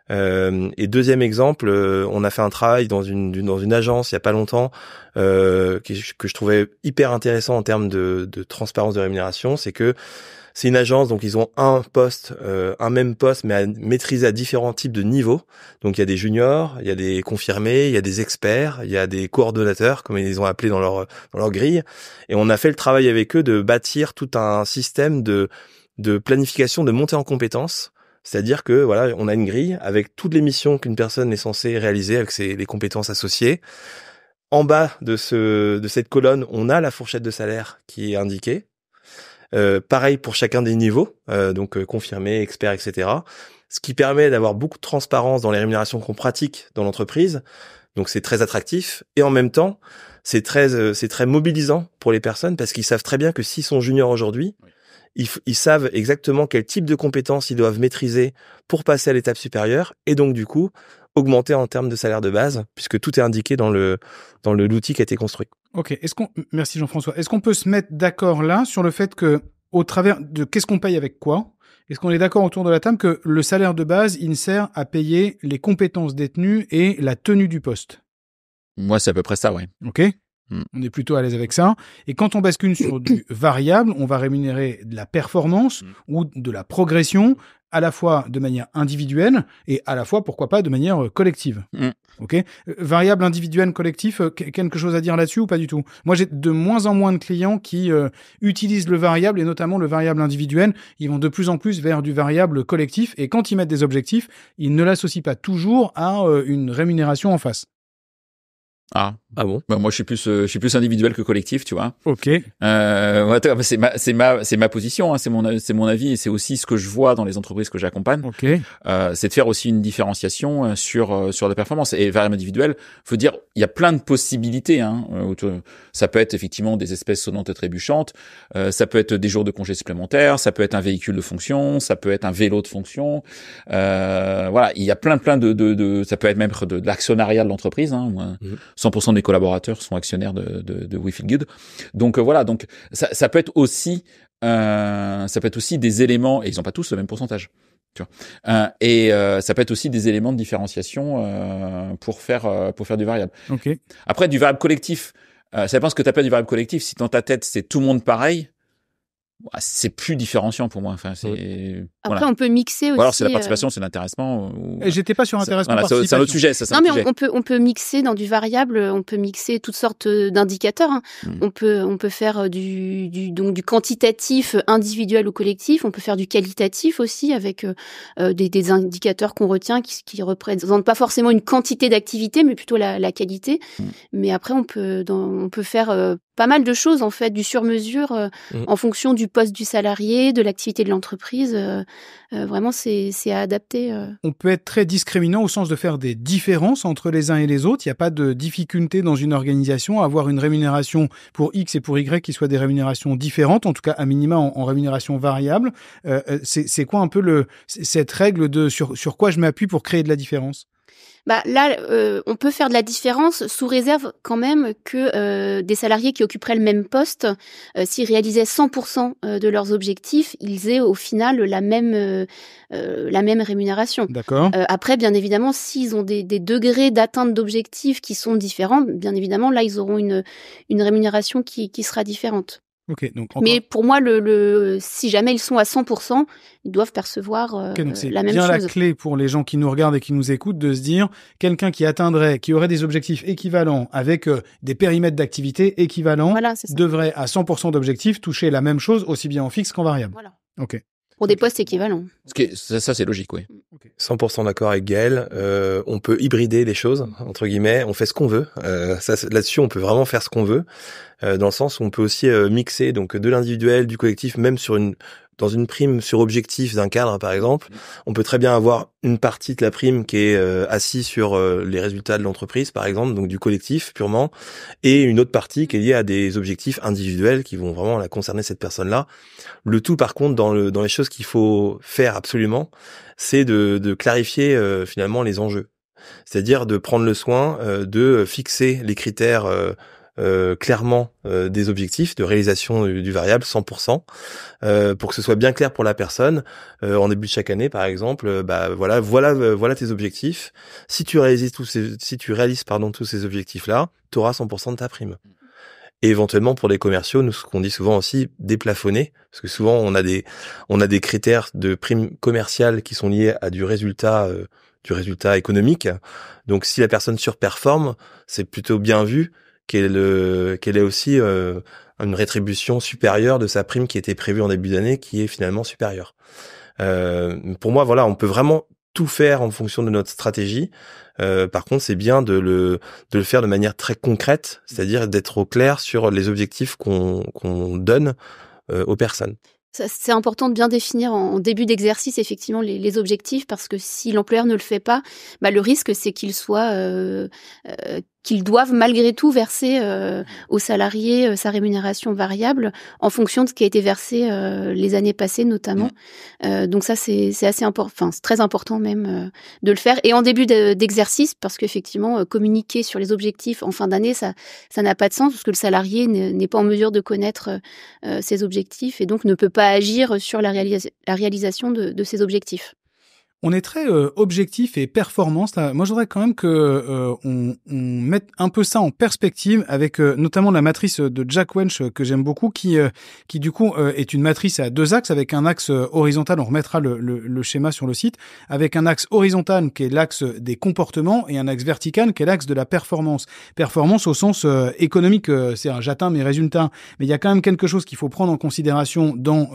Et deuxième exemple, on a fait un travail dans une agence il y a pas longtemps que je trouvais hyper intéressant en termes de transparence de rémunération. C'est que c'est une agence, donc ils ont un même poste, mais maîtrisé à différents types de niveaux. Donc il y a des juniors, il y a des confirmés, il y a des experts, il y a des coordonnateurs, comme ils les ont appelés dans leur grille. Et on a fait le travail avec eux de bâtir tout un système de planification, de montée en compétences. C'est-à-dire que on a une grille avec toutes les missions qu'une personne est censée réaliser avec les compétences associées. En bas de cette colonne, on a la fourchette de salaire qui est indiquée. Pareil pour chacun des niveaux, donc confirmé, expert, etc. Ce qui permet d'avoir beaucoup de transparence dans les rémunérations qu'on pratique dans l'entreprise, Donc c'est très attractif et en même temps c'est très mobilisant pour les personnes parce qu'ils savent très bien que s'ils sont juniors aujourd'hui, ils savent exactement quel type de compétences ils doivent maîtriser pour passer à l'étape supérieure et donc du coup augmenter en termes de salaire de base puisque tout est indiqué dans l'outil qui a été construit.
Ok, merci Jean-François. Est-ce qu'on peut se mettre d'accord là sur le fait que au travers de qu'est-ce qu'on paye avec quoi? Est-ce qu'on est d'accord autour de la table que le salaire de base, il sert à payer les compétences détenues et la tenue du poste?
Moi, c'est à peu près ça, ouais.
Ok. On est plutôt à l'aise avec ça. Et quand on bascule sur du variable, on va rémunérer de la performance ou de la progression, à la fois de manière individuelle et à la fois, pourquoi pas, de manière collective. Ok. Variable, individuelle, collectif, quelque chose à dire là-dessus ou pas du tout? Moi, j'ai de moins en moins de clients qui utilisent le variable et notamment le variable individuel. Ils vont de plus en plus vers du variable collectif et quand ils mettent des objectifs, ils ne l'associent pas toujours à une rémunération en face.
Ah
bon?
Bah, moi, je suis plus individuel que collectif, tu vois.
Ok.
C'est ma position, hein, c'est mon avis et c'est aussi ce que je vois dans les entreprises que j'accompagne.
Ok.
C'est de faire aussi une différenciation sur la performance. Et variable individuelle, faut dire, il y a plein de possibilités. Hein. Ça peut être effectivement des espèces sonnantes et trébuchantes. Ça peut être des jours de congés supplémentaires. Ça peut être un véhicule de fonction. Ça peut être un vélo de fonction. Voilà, il y a plein de. Ça peut être même de l'actionnariat de l'entreprise. Hein. 100% des collaborateurs sont actionnaires de We Feel Good. Donc voilà, donc ça peut être aussi des éléments et ils ont pas tous le même pourcentage. Tu vois. Ça peut être aussi des éléments de différenciation pour faire du variable.
Ok.
Après du variable collectif, ça dépend ce que tu appelles du variable collectif. Si dans ta tête c'est tout le monde pareil, c'est plus différenciant pour moi. Enfin, c'est.
Après,
voilà.
on peut mixer aussi.
Ou alors c'est la participation, c'est l'intéressement.
J'étais pas sur intéressement.
Voilà, c'est un autre sujet. Ça,
non, mais on peut mixer dans du variable. On peut mixer toutes sortes d'indicateurs. Hein. On peut faire du quantitatif individuel ou collectif. On peut faire du qualitatif aussi avec des indicateurs qu'on retient qui représentent pas forcément une quantité d'activité, mais plutôt la qualité. Mais après, on peut faire pas mal de choses en fait, du sur-mesure en fonction du poste du salarié, de l'activité de l'entreprise. Vraiment, c'est à adapter.
On peut être très discriminant au sens de faire des différences entre les uns et les autres. Il n'y a pas de difficulté dans une organisation à avoir une rémunération pour X et pour Y qui soient des rémunérations différentes, en tout cas à minima en rémunération variable. C'est quoi un peu cette règle sur quoi je m'appuie pour créer de la différence?
Là, on peut faire de la différence sous réserve quand même que des salariés qui occuperaient le même poste, s'ils réalisaient 100% de leurs objectifs, ils aient au final la même rémunération.
D'accord.
Après, bien évidemment, s'ils ont des degrés d'atteinte d'objectifs qui sont différents, bien évidemment, là, ils auront une rémunération qui sera différente.
Okay, donc
mais pour moi, si jamais ils sont à 100%, ils doivent percevoir la même chose.
C'est bien la clé pour les gens qui nous regardent et qui nous écoutent de se dire quelqu'un qui aurait des objectifs équivalents avec des périmètres d'activité équivalents devrait à 100% d'objectifs toucher la même chose aussi bien en fixe qu'en variable.
Voilà.
Ok.
Pour des postes équivalents.
Ça c'est logique, oui.
100% d'accord avec Gaël. On peut hybrider les choses, entre guillemets. On fait ce qu'on veut. Là-dessus, on peut vraiment faire ce qu'on veut. Dans le sens où on peut aussi mixer donc de l'individuel, du collectif, même dans une prime sur objectif d'un cadre, par exemple. On peut très bien avoir une partie de la prime qui est assise sur les résultats de l'entreprise, par exemple, donc du collectif purement, et une autre partie qui est liée à des objectifs individuels qui vont vraiment concerner cette personne-là. Le tout, par contre, dans les choses qu'il faut faire absolument, c'est de clarifier finalement les enjeux. C'est-à-dire de prendre le soin de fixer les critères clairement des objectifs de réalisation du variable 100%, pour que ce soit bien clair pour la personne en début de chaque année, par exemple. Voilà tes objectifs. Si tu réalises tous ces objectifs-là, tu auras 100% de ta prime. Et éventuellement pour les commerciaux, nous ce qu'on dit souvent aussi, déplafonner, parce que souvent on a des critères de prime commerciale qui sont liés à du résultat économique. Donc si la personne surperforme, c'est plutôt bien vu qu'elle ait aussi une rétribution supérieure de sa prime qui était prévue en début d'année, qui est finalement supérieure. Pour moi, voilà, on peut vraiment tout faire en fonction de notre stratégie. Par contre, c'est bien de le faire de manière très concrète, c'est-à-dire d'être au clair sur les objectifs qu'on donne aux personnes.
C'est important de bien définir en début d'exercice effectivement les objectifs, parce que si l'employeur ne le fait pas, le risque c'est qu'ils doivent malgré tout verser aux salariés sa rémunération variable en fonction de ce qui a été versé les années passées notamment. Donc ça c'est assez important, enfin c'est très important même de le faire, et en début d'exercice, parce qu'effectivement communiquer sur les objectifs en fin d'année ça n'a pas de sens, parce que le salarié n'est pas en mesure de connaître ses objectifs et donc ne peut pas agir sur la réalisation de ses objectifs.
On est très objectif et performance. Là. Moi, je voudrais quand même que on mette un peu ça en perspective avec notamment la matrice de Jack Welch que j'aime beaucoup, qui du coup est une matrice à 2 axes, avec un axe horizontal. On remettra le schéma sur le site, avec un axe horizontal qui est l'axe des comportements et un axe vertical qui est l'axe de la performance. Performance au sens économique, c'est-à-dire j'atteins mes résultats. Mais il y a quand même quelque chose qu'il faut prendre en considération dans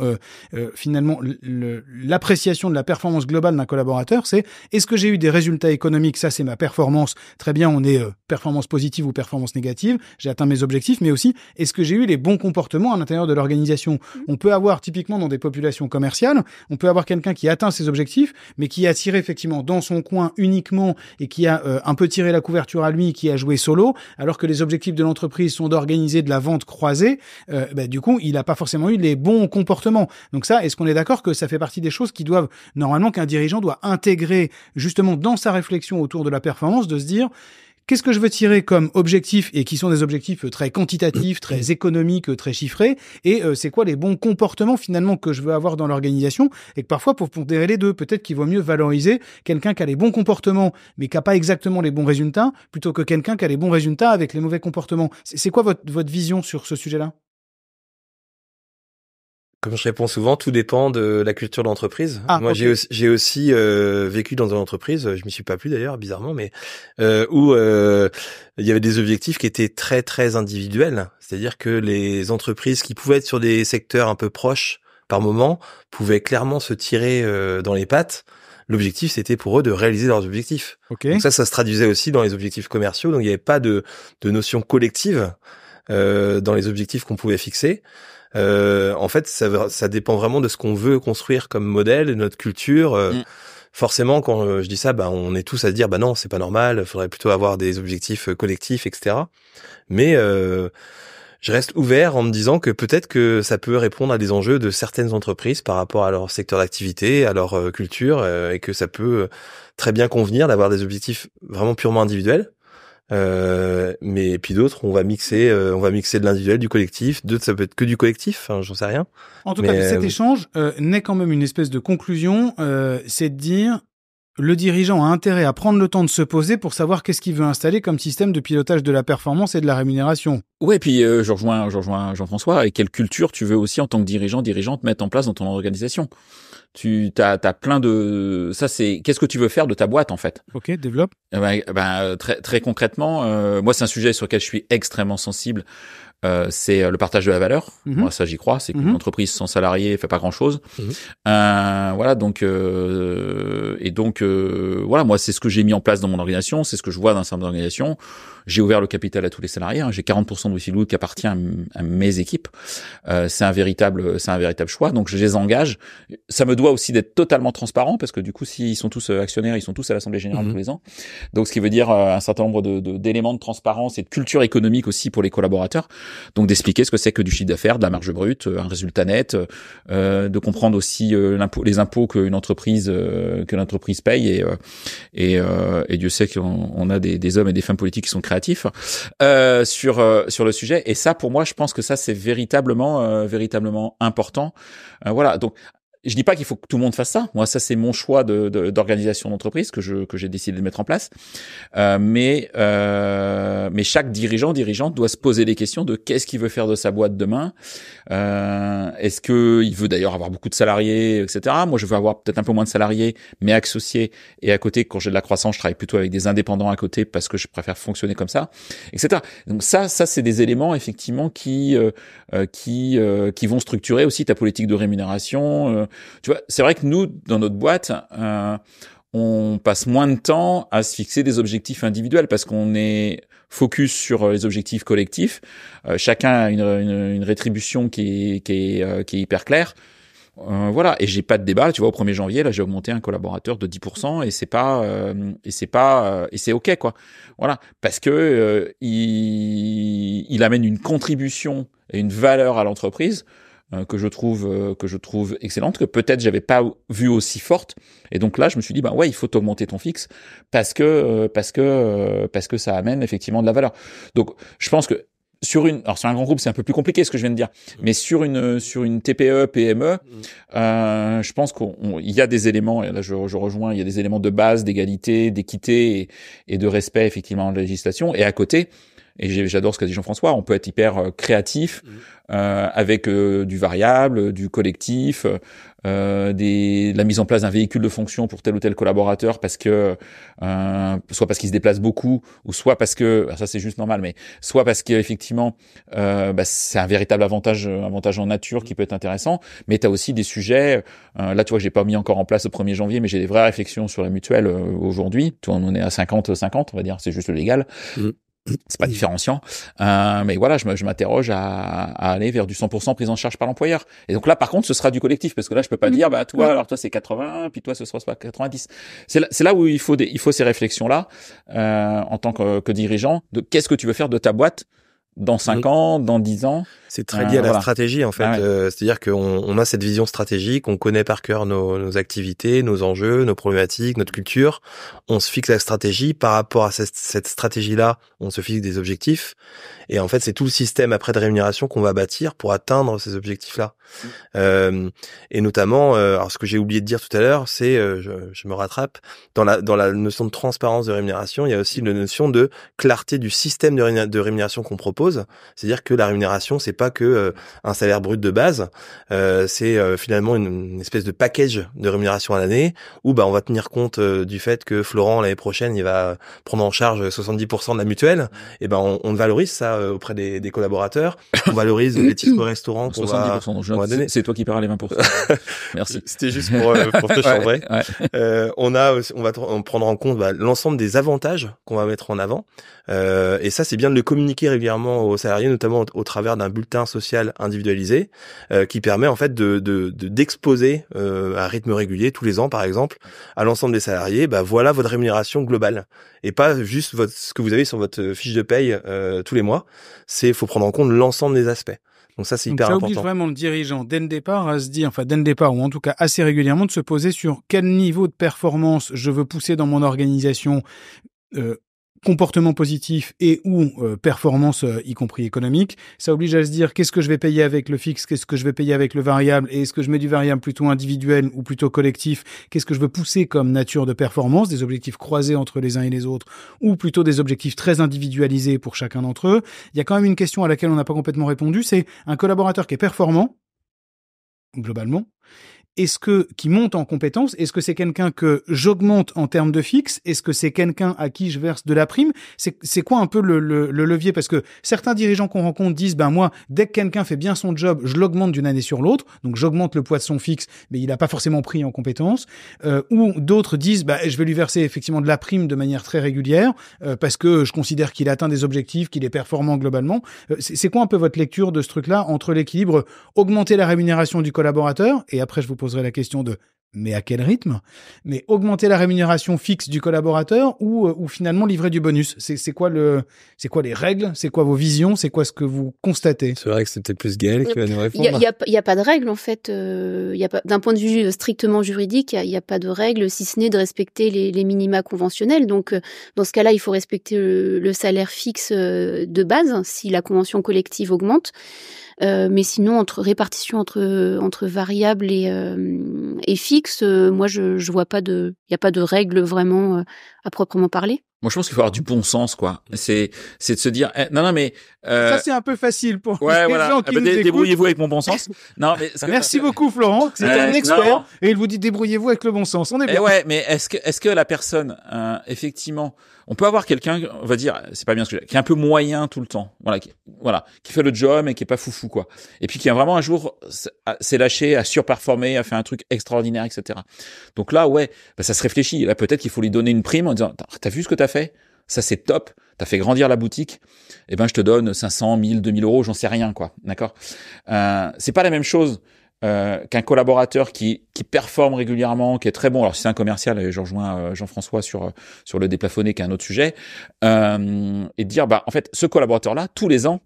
finalement l'appréciation de la performance globale d'un collaborateur, c'est est-ce que j'ai eu des résultats économiques, ça c'est ma performance, très bien, on est performance positive ou performance négative, j'ai atteint mes objectifs, mais aussi est-ce que j'ai eu les bons comportements à l'intérieur de l'organisation. On peut avoir typiquement dans des populations commerciales, on peut avoir quelqu'un qui atteint ses objectifs, mais qui a tiré effectivement dans son coin uniquement et qui a un peu tiré la couverture à lui, qui a joué solo, alors que les objectifs de l'entreprise sont d'organiser de la vente croisée, du coup il n'a pas forcément eu les bons comportements. Donc ça, est-ce qu'on est d'accord que ça fait partie des choses qui doivent, normalement qu'un dirigeant doit intégrer justement dans sa réflexion autour de la performance, de se dire qu'est-ce que je veux tirer comme objectif, et qui sont des objectifs très quantitatifs, très économiques, très chiffrés, et c'est quoi les bons comportements finalement que je veux avoir dans l'organisation, et que parfois pour pondérer les deux, peut-être qu'il vaut mieux valoriser quelqu'un qui a les bons comportements mais qui n'a pas exactement les bons résultats, plutôt que quelqu'un qui a les bons résultats avec les mauvais comportements. C'est quoi votre vision sur ce sujet-là ?
Comme je réponds souvent, tout dépend de la culture de l'entreprise. Moi,
okay.
j'ai aussi vécu dans une entreprise, je m'y suis pas plu d'ailleurs, bizarrement, mais où il y avait des objectifs qui étaient très très individuels. C'est-à-dire que les entreprises qui pouvaient être sur des secteurs un peu proches par moment pouvaient clairement se tirer dans les pattes. L'objectif, c'était pour eux de réaliser leurs objectifs.
Okay.
Donc ça se traduisait aussi dans les objectifs commerciaux. Donc il n'y avait pas de notion collective dans les objectifs qu'on pouvait fixer. En fait, ça dépend vraiment de ce qu'on veut construire comme modèle, de notre culture. Forcément, quand je dis ça, on est tous à se dire, non, c'est pas normal, il faudrait plutôt avoir des objectifs collectifs, etc. Mais je reste ouvert en me disant que peut-être que ça peut répondre à des enjeux de certaines entreprises par rapport à leur secteur d'activité, à leur culture, et que ça peut très bien convenir d'avoir des objectifs vraiment purement individuels. Mais puis d'autres, on va mixer de l'individuel, du collectif. D'autres, ça peut être que du collectif. J'en sais rien.
En tout cas, cet échange naît quand même une espèce de conclusion. C'est de dire le dirigeant a intérêt à prendre le temps de se poser pour savoir qu'est-ce qu'il veut installer comme système de pilotage de la performance et de la rémunération.
Ouais, et puis je rejoins Jean-François. Et quelle culture tu veux aussi en tant que dirigeante mettre en place dans ton organisation? T'as plein de, ça c'est, qu'est-ce que tu veux faire de ta boîte en fait?
Ok, développe.
Très concrètement, moi c'est un sujet sur lequel je suis extrêmement sensible. C'est le partage de la valeur. Moi, ça, j'y crois. C'est qu'une entreprise sans salariés fait pas grand-chose. Voilà. Donc, voilà. Moi, c'est ce que j'ai mis en place dans mon organisation. C'est ce que je vois dans un certain nombre d'organisations. J'ai ouvert le capital à tous les salariés. J'ai 40% de WiFiLgood qui appartient à mes équipes. C'est un véritable choix. Donc, je les engage. Ça me doit aussi d'être totalement transparent parce que du coup, s'ils sont tous actionnaires, ils sont tous à l'Assemblée Générale tous les ans. Donc, ce qui veut dire un certain nombre d'éléments de transparence et de culture économique aussi pour les collaborateurs. Donc d'expliquer ce que c'est que du chiffre d'affaires, de la marge brute, un résultat net, de comprendre aussi les impôts qu'une entreprise paye et Dieu sait qu'on a des hommes et des femmes politiques qui sont créatifs sur le sujet. Et ça, pour moi, je pense que ça c'est véritablement important. Voilà. Donc je dis pas qu'il faut que tout le monde fasse ça. Moi, ça c'est mon choix d'organisation d'entreprise que j'ai décidé de mettre en place. Mais chaque dirigeante doit se poser les questions de qu'est-ce qu'il veut faire de sa boîte demain. Est-ce que il veut d'ailleurs avoir beaucoup de salariés, etc. Moi, je veux avoir peut-être un peu moins de salariés, mais associés. Et à côté, quand j'ai de la croissance, je travaille plutôt avec des indépendants à côté parce que je préfère fonctionner comme ça, etc. Donc ça c'est des éléments effectivement qui vont structurer aussi ta politique de rémunération. Tu vois, c'est vrai que nous, dans notre boîte, on passe moins de temps à se fixer des objectifs individuels parce qu'on est focus sur les objectifs collectifs. Chacun a une rétribution qui est hyper claire. Voilà. Et j'ai pas de débat. Tu vois, au 1er janvier, là, j'ai augmenté un collaborateur de 10% et c'est OK, quoi. Voilà. Parce que, il amène une contribution et une valeur à l'entreprise, que je trouve excellente, que peut-être j'avais pas vu aussi forte. Et donc là, je me suis dit, bah ouais, il faut augmenter ton fixe parce que ça amène effectivement de la valeur. Donc, je pense que sur un grand groupe, c'est un peu plus compliqué ce que je viens de dire, mais sur une TPE, PME, je pense qu'il y a des éléments, et là je rejoins, il y a des éléments de base, d'égalité, d'équité et de respect effectivement de la législation. Et à côté, et j'adore ce qu'a dit Jean-François, on peut être hyper créatif avec du variable, du collectif, la mise en place d'un véhicule de fonction pour tel ou tel collaborateur parce que soit parce qu'il se déplace beaucoup, ou soit parce que ça c'est juste normal, mais soit parce qu'effectivement c'est un véritable avantage en nature qui peut être intéressant. Mais tu as aussi des sujets, là tu vois, j'ai pas mis encore en place le 1er janvier, mais j'ai des vraies réflexions sur la mutuelle aujourd'hui. Tu vois, on est à 50-50, on va dire, c'est juste le légal. C'est pas différenciant, mais voilà, je m'interroge à aller vers du 100% prise en charge par l'employeur. Et donc là, par contre, ce sera du collectif, parce que là, je peux pas dire, bah toi c'est 80, puis toi ce sera 90. C'est là où il faut ces réflexions là, en tant que dirigeant, de qu'est-ce que tu veux faire de ta boîte dans 5 ans, dans 10 ans.
C'est très lié à la stratégie, en fait. C'est-à-dire qu'on a cette vision stratégique, on connaît par cœur nos activités, nos enjeux, nos problématiques, notre culture. On se fixe la stratégie. Par rapport à cette stratégie-là, on se fixe des objectifs. Et en fait, c'est tout le système après de rémunération qu'on va bâtir pour atteindre ces objectifs-là. Et notamment, alors ce que j'ai oublié de dire tout à l'heure, c'est, je me rattrape, dans la notion de transparence de rémunération, il y a aussi la notion de clarté du système de rémunération qu'on propose. C'est-à-dire que la rémunération, c'est pas que un salaire brut de base, c'est finalement une espèce de package de rémunération à l'année où on va tenir compte du fait que Florent l'année prochaine il va prendre en charge 70% de la mutuelle. Et on valorise ça auprès des collaborateurs. On valorise les titres restaurants qu'on
70%.
va donner.
C'est toi qui paieras les 20%. Merci.
C'était juste pour te chambrer. On va prendre en compte l'ensemble des avantages qu'on va mettre en avant. Et ça, c'est bien de le communiquer régulièrement aux salariés, notamment au travers d'un bulletin social individualisé, qui permet en fait d'exposer à rythme régulier, tous les ans par exemple, à l'ensemble des salariés, voilà votre rémunération globale, et pas juste ce que vous avez sur votre fiche de paye tous les mois. Faut prendre en compte l'ensemble des aspects. Donc ça, c'est hyper important.
Ça oblige vraiment le dirigeant dès le départ à se dire, dès le départ, ou en tout cas assez régulièrement, de se poser sur quel niveau de performance je veux pousser dans mon organisation, comportement positif et ou performance, y compris économique. Ça oblige à se dire qu'est-ce que je vais payer avec le fixe, qu'est-ce que je vais payer avec le variable, et est-ce que je mets du variable plutôt individuel ou plutôt collectif, qu'est-ce que je veux pousser comme nature de performance, des objectifs croisés entre les uns et les autres, ou plutôt des objectifs très individualisés pour chacun d'entre eux. Il y a quand même une question à laquelle on n'a pas complètement répondu, c'est un collaborateur qui est performant, globalement, qui monte en compétences, est-ce que c'est quelqu'un que j'augmente en termes de fixe? Est-ce que c'est quelqu'un à qui je verse de la prime? C'est quoi un peu le levier? Parce que certains dirigeants qu'on rencontre disent, moi, dès que quelqu'un fait bien son job, je l'augmente d'une année sur l'autre. Donc, j'augmente le poids de son fixe, mais il n'a pas forcément pris en compétences. Ou d'autres disent, je vais lui verser effectivement de la prime de manière très régulière, parce que je considère qu'il atteint des objectifs, qu'il est performant globalement. C'est quoi un peu votre lecture de ce truc-là entre l'équilibre augmenter la rémunération du collaborateur, et après je vous poserai la question de mais à quel rythme? Mais augmenter la rémunération fixe du collaborateur ou finalement livrer du bonus? C'est quoi les règles? C'est quoi vos visions? C'est quoi ce que vous constatez?
C'est vrai que c'est peut-être plus Gaëlle qui va nous répondre.
Il y a pas de règles en fait. Il y a pas, d'un point de vue strictement juridique, il y a pas de règles si ce n'est de respecter les minima conventionnels. Donc dans ce cas-là, il faut respecter le salaire fixe de base si la convention collective augmente. Mais sinon, répartition entre variables et fixe, moi je vois pas il y a pas de règle vraiment à proprement parler.
Moi, je pense qu'il faut avoir du bon sens, quoi. C'est de se dire, non, mais
ça c'est un peu facile pour les gens qui nous écoutent.
Débrouillez-vous avec mon bon sens. Non, mais
merci beaucoup, Florent. C'est un expert et il vous dit débrouillez-vous avec le bon sens. On est bien.
Mais est-ce que la personne, effectivement, on peut avoir quelqu'un, on va dire, c'est pas bien ce que qui est un peu moyen tout le temps, qui fait le job et qui est pas foufou, quoi. Et puis qui a vraiment un jour s'est lâché, a surperformé, a fait un truc extraordinaire, etc. Donc là, ça se réfléchit. Là, peut-être qu'il faut lui donner une prime en disant, t'as vu ce que t'as fait? Ça, c'est top. T'as fait grandir la boutique. Je te donne 500, 1000, 2000 euros, j'en sais rien, quoi. D'accord? C'est pas la même chose qu'un collaborateur qui performe régulièrement, qui est très bon. Alors si c'est un commercial, et je rejoins Jean-François sur le déplafonné, qui est un autre sujet, et de dire en fait ce collaborateur-là tous les ans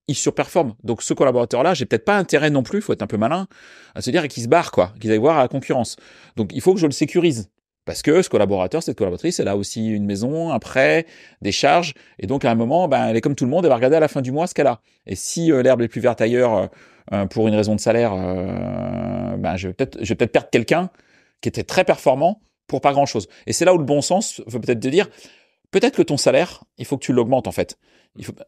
il surperforme. Donc ce collaborateur-là, j'ai peut-être pas intérêt non plus, faut être un peu malin, à se dire qu'il se barre qu'il aille voir à la concurrence. Donc il faut que je le sécurise. Parce que ce collaborateur, cette collaboratrice, elle a aussi une maison, un prêt, des charges, et donc à un moment, elle est comme tout le monde, elle va regarder à la fin du mois ce qu'elle a. Et si l'herbe est plus verte ailleurs pour une raison de salaire, je vais peut-être perdre quelqu'un qui était très performant pour pas grand-chose. Et c'est là où le bon sens veut peut-être te dire, peut-être que ton salaire, il faut que tu l'augmentes en fait.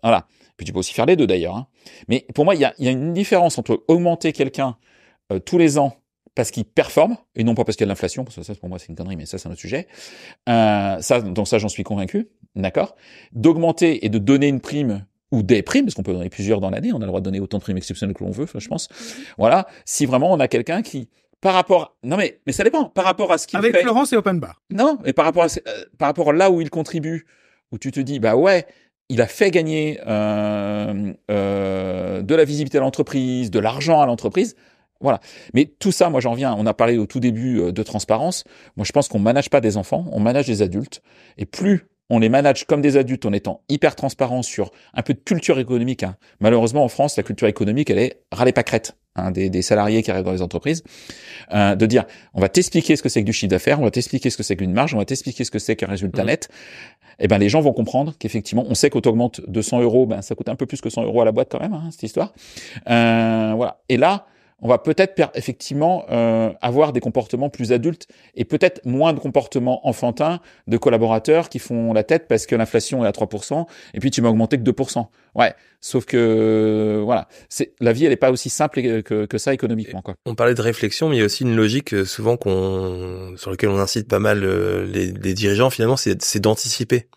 Voilà. Puis tu peux aussi faire les deux d'ailleurs. Hein. Mais pour moi, il y a une différence entre augmenter quelqu'un tous les ans parce qu'il performe, et non pas parce qu'il y a de l'inflation, parce que ça, pour moi, c'est une connerie, mais ça, c'est un autre sujet. Donc ça, j'en suis convaincu, d'accord. D'augmenter et de donner une prime, ou des primes, parce qu'on peut donner plusieurs dans l'année, on a le droit de donner autant de primes exceptionnelles que l'on veut, je pense. Voilà, si vraiment on a quelqu'un qui, par rapport... Non mais ça dépend, par rapport à ce qu'il fait...
Avec Florence et Open Bar.
Non, mais par rapport à là où il contribue, où tu te dis, ouais, il a fait gagner de la visibilité à l'entreprise, de l'argent à l'entreprise... Voilà. Mais tout ça, moi, j'en reviens. On a parlé au tout début de transparence. Moi, je pense qu'on manage pas des enfants, on manage des adultes. Et plus on les manage comme des adultes en étant hyper transparents sur un peu de culture économique. Hein. Malheureusement, en France, la culture économique, elle est râlée pas crête. Hein, des salariés qui arrivent dans les entreprises, de dire, on va t'expliquer ce que c'est que du chiffre d'affaires, on va t'expliquer ce que c'est qu'une marge, on va t'expliquer ce que c'est qu'un résultat net. Et les gens vont comprendre qu'effectivement, on sait qu'on t'augmente de 100 euros, ça coûte un peu plus que 100 euros à la boîte quand même, hein, cette histoire. Voilà. Et là, on va peut-être effectivement avoir des comportements plus adultes et peut-être moins de comportements enfantins de collaborateurs qui font la tête parce que l'inflation est à 3% et puis tu m'as augmenté que 2%. Ouais, sauf que voilà, la vie elle est pas aussi simple que ça économiquement quoi.
On parlait de réflexion, mais il y a aussi une logique souvent sur laquelle on incite pas mal les dirigeants finalement, c'est d'anticiper.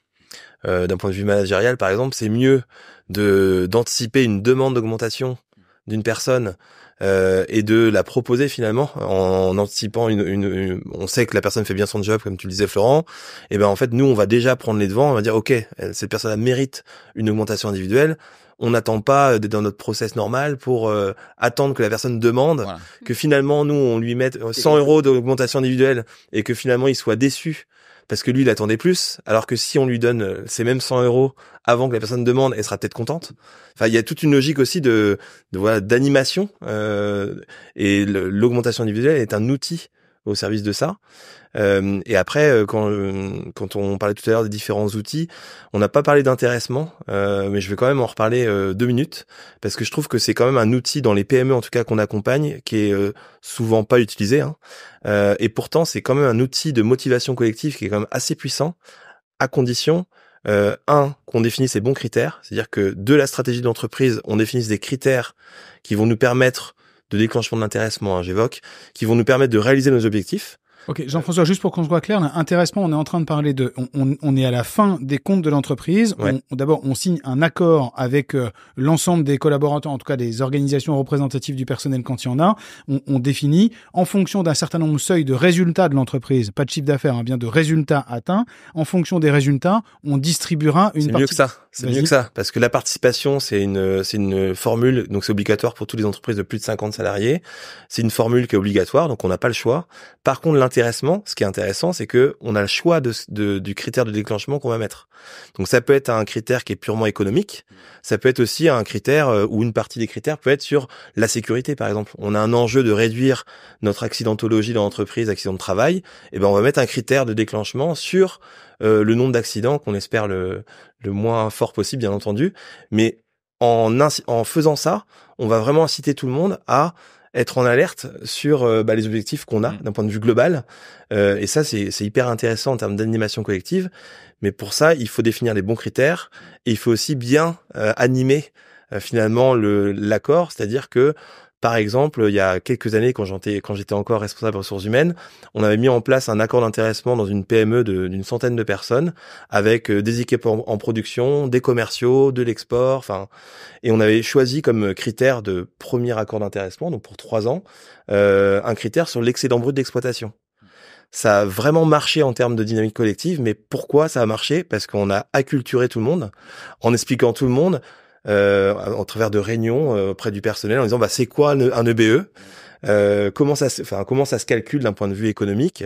D'un point de vue managérial par exemple, c'est mieux d'anticiper une demande d'augmentation d'une personne et de la proposer finalement en anticipant on sait que la personne fait bien son job comme tu le disais Florent, et en fait nous on va déjà prendre les devants, on va dire ok, cette personne mérite une augmentation individuelle, on n'attend pas d'être dans notre process normal pour attendre que la personne demande, voilà. Que finalement nous on lui mette 100 euros d'augmentation individuelle et que finalement il soit déçu parce que lui il attendait plus, alors que si on lui donne ces mêmes 100 euros avant que la personne demande, elle sera peut-être contente. Enfin, il y a toute une logique aussi d'animation, et l'augmentation individuelle est un outil au service de ça. Et après, quand on parlait tout à l'heure des différents outils, on n'a pas parlé d'intéressement, mais je vais quand même en reparler 2 minutes, parce que je trouve que c'est quand même un outil dans les PME en tout cas qu'on accompagne, qui est souvent pas utilisé, hein. Et pourtant c'est quand même un outil de motivation collective qui est quand même assez puissant, à condition qu'on définisse les bons critères, c'est-à-dire que de la stratégie de l'entreprise, on définisse des critères qui vont nous permettre de déclenchement de l'intéressement, hein, j'évoque, qui vont nous permettre de réaliser nos objectifs.
Ok, Jean-François, juste pour qu'on soit clair, l'intéressement, on est en train de parler on est à la fin des comptes de l'entreprise. Ouais. D'abord, on signe un accord avec l'ensemble des collaborateurs, en tout cas des organisations représentatives du personnel quand il y en a. On définit, en fonction d'un certain nombre de seuils de résultats de l'entreprise, pas de chiffre d'affaires, hein, bien de résultats atteints. En fonction des résultats, on distribuera une partie.
C'est mieux que ça. C'est mieux que ça, parce que la participation, c'est une formule, donc c'est obligatoire pour toutes les entreprises de plus de 50 salariés. C'est une formule qui est obligatoire, donc on n'a pas le choix. Par contre, l'intéressement, ce qui est intéressant, c'est que on a le choix du critère de déclenchement qu'on va mettre. Donc ça peut être un critère qui est purement économique, ça peut être aussi un critère où une partie des critères peut être sur la sécurité par exemple. On a un enjeu de réduire notre accidentologie dans l'entreprise, accident de travail, et on va mettre un critère de déclenchement sur le nombre d'accidents qu'on espère le moins fort possible bien entendu, mais en faisant ça, on va vraiment inciter tout le monde à être en alerte sur les objectifs qu'on a d'un point de vue global, et ça c'est hyper intéressant en termes d'animation collective, mais pour ça il faut définir les bons critères et il faut aussi bien animer finalement l'accord, c'est-à-dire que par exemple, il y a quelques années, quand j'étais encore responsable des ressources humaines, on avait mis en place un accord d'intéressement dans une PME d'une centaine de personnes, avec des équipes en production, des commerciaux, de l'export, et on avait choisi comme critère de premier accord d'intéressement, donc pour 3 ans, un critère sur l'excédent brut d'exploitation. Ça a vraiment marché en termes de dynamique collective, mais pourquoi ça a marché? Parce qu'on a acculturé tout le monde, en expliquant tout le monde, au travers de réunions auprès du personnel en disant c'est quoi un EBE, comment ça se calcule d'un point de vue économique,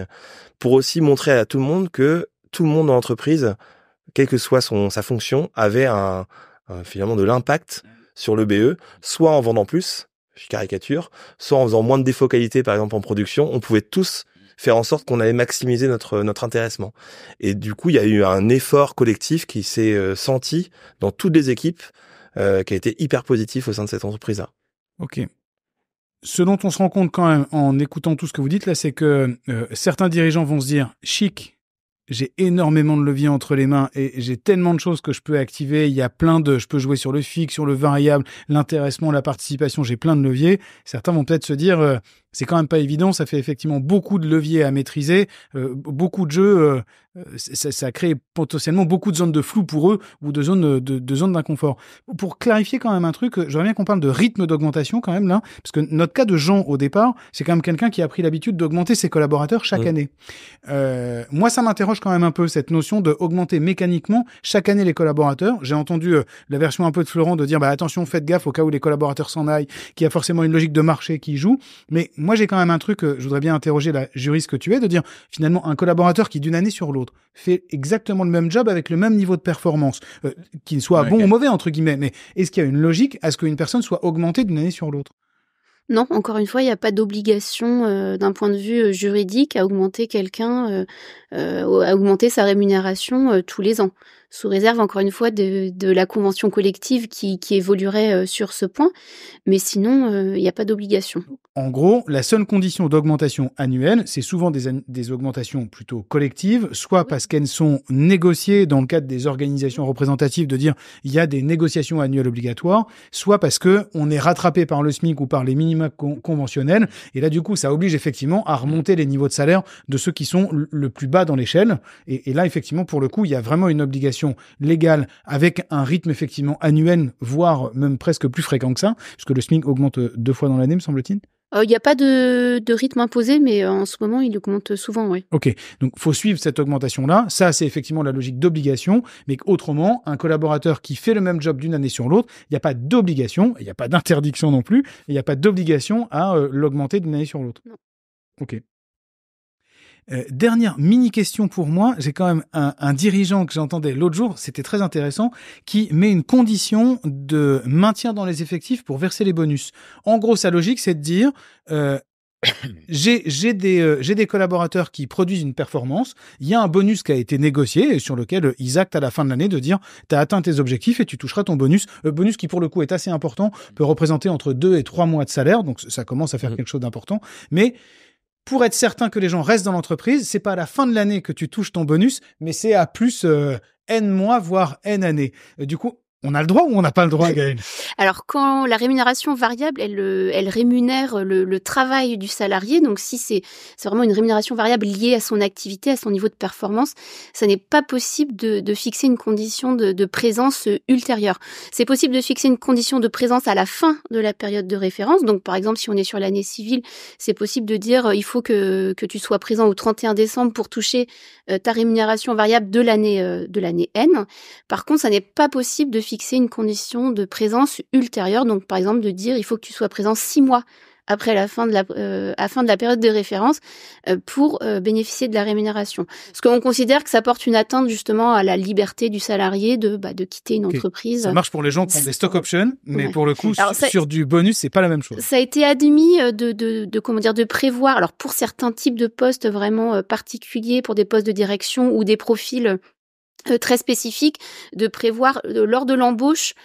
pour aussi montrer à tout le monde que tout le monde dans l'entreprise, quelle que soit sa fonction, avait finalement de l'impact sur l'EBE, soit en vendant plus, je caricature, soit en faisant moins de défauts qualité, par exemple en production. On pouvait tous faire en sorte qu'on allait maximiser notre intéressement. Et du coup, il y a eu un effort collectif qui s'est senti dans toutes les équipes, qui a été hyper positif au sein de cette entreprise-là.
Ok. Ce dont on se rend compte quand même en écoutant tout ce que vous dites là, c'est que certains dirigeants vont se dire « chic ». J'ai énormément de leviers entre les mains et j'ai tellement de choses que je peux activer. Il y a je peux jouer sur le fixe, sur le variable, l'intéressement, la participation. J'ai plein de leviers. Certains vont peut-être se dire, c'est quand même pas évident. Ça fait effectivement beaucoup de leviers à maîtriser, beaucoup de jeux. Ça crée potentiellement beaucoup de zones de flou pour eux ou de zones d'inconfort. Pour clarifier quand même un truc, j'aimerais bien qu'on parle de rythme d'augmentation quand même là, parce que notre cas de Jean au départ, c'est quand même quelqu'un qui a pris l'habitude d'augmenter ses collaborateurs chaque année. Moi, ça m'interroge quand même un peu cette notion de augmenter mécaniquement chaque année les collaborateurs. J'ai entendu la version un peu de Florent de dire attention, faites gaffe au cas où les collaborateurs s'en aillent, qu'il y a forcément une logique de marché qui joue. Mais moi, j'ai quand même un truc, je voudrais bien interroger la juriste que tu es, de dire finalement un collaborateur qui d'une année sur l'autre fait exactement le même job avec le même niveau de performance, qu'il soit bon ou mauvais entre guillemets. Mais est-ce qu'il y a une logique à ce qu'une personne soit augmentée d'une année sur l'autre?
Non, encore une fois, il n'y a pas d'obligation d'un point de vue juridique à augmenter quelqu'un, à augmenter sa rémunération tous les ans, sous réserve, encore une fois, de la convention collective qui évoluerait sur ce point. Mais sinon, il n'y a pas d'obligation.
En gros, la seule condition d'augmentation annuelle, c'est souvent des augmentations plutôt collectives, soit parce qu'elles sont négociées dans le cadre des organisations représentatives, de dire il y a des négociations annuelles obligatoires, soit parce que on est rattrapé par le SMIC ou par les minima conventionnels, et là du coup ça oblige effectivement à remonter les niveaux de salaire de ceux qui sont le plus bas dans l'échelle, et là effectivement pour le coup il y a vraiment une obligation légale avec un rythme effectivement annuel, voire même presque plus fréquent que ça, puisque le SMIC augmente 2 fois dans l'année me semble-t-il.
Il n'y a pas de rythme imposé, mais en ce moment, il augmente souvent, oui.
Ok, donc faut suivre cette augmentation-là. Ça, c'est effectivement la logique d'obligation, mais autrement, un collaborateur qui fait le même job d'une année sur l'autre, il n'y a pas d'obligation, il n'y a pas d'interdiction non plus, il n'y a pas d'obligation à l'augmenter d'une année sur l'autre.
Non.
Ok. Dernière mini-question pour moi, j'ai quand même un dirigeant que j'entendais l'autre jour, c'était très intéressant, qui met une condition de maintien dans les effectifs pour verser les bonus. En gros, sa logique, c'est de dire... j'ai des collaborateurs qui produisent une performance, il y a un bonus qui a été négocié et sur lequel ils actent à la fin de l'année de dire t'as atteint tes objectifs et tu toucheras ton bonus. Bonus qui pour le coup est assez important, peut représenter entre 2 et 3 mois de salaire, donc ça commence à faire quelque chose d'important. Mais pour être certain que les gens restent dans l'entreprise, c'est pas à la fin de l'année que tu touches ton bonus, mais c'est à plus N mois, voire N années. Du coup, on a le droit ou on n'a pas le droit, Gaëlle?
Alors, quand la rémunération variable, elle rémunère le travail du salarié, donc si c'est vraiment une rémunération variable liée à son activité, à son niveau de performance, ça n'est pas possible de fixer une condition de présence ultérieure. C'est possible de fixer une condition de présence à la fin de la période de référence. Donc, par exemple, si on est sur l'année civile, c'est possible de dire il faut que tu sois présent au 31 décembre pour toucher ta rémunération variable de l'année N. Par contre, ça n'est pas possible de fixer une condition de présence ultérieure, donc par exemple de dire il faut que tu sois présent 6 mois après la fin de la période de référence pour bénéficier de la rémunération. Parce qu'on considère que ça porte une atteinte justement à la liberté du salarié de quitter une entreprise.
Ça marche pour les gens qui ont des stock options, mais pour le coup, sur du bonus, c'est pas la même chose.
Ça a été admis de prévoir, alors pour certains types de postes vraiment particuliers, pour des postes de direction ou des profils très spécifique, de prévoir lors de l'embauche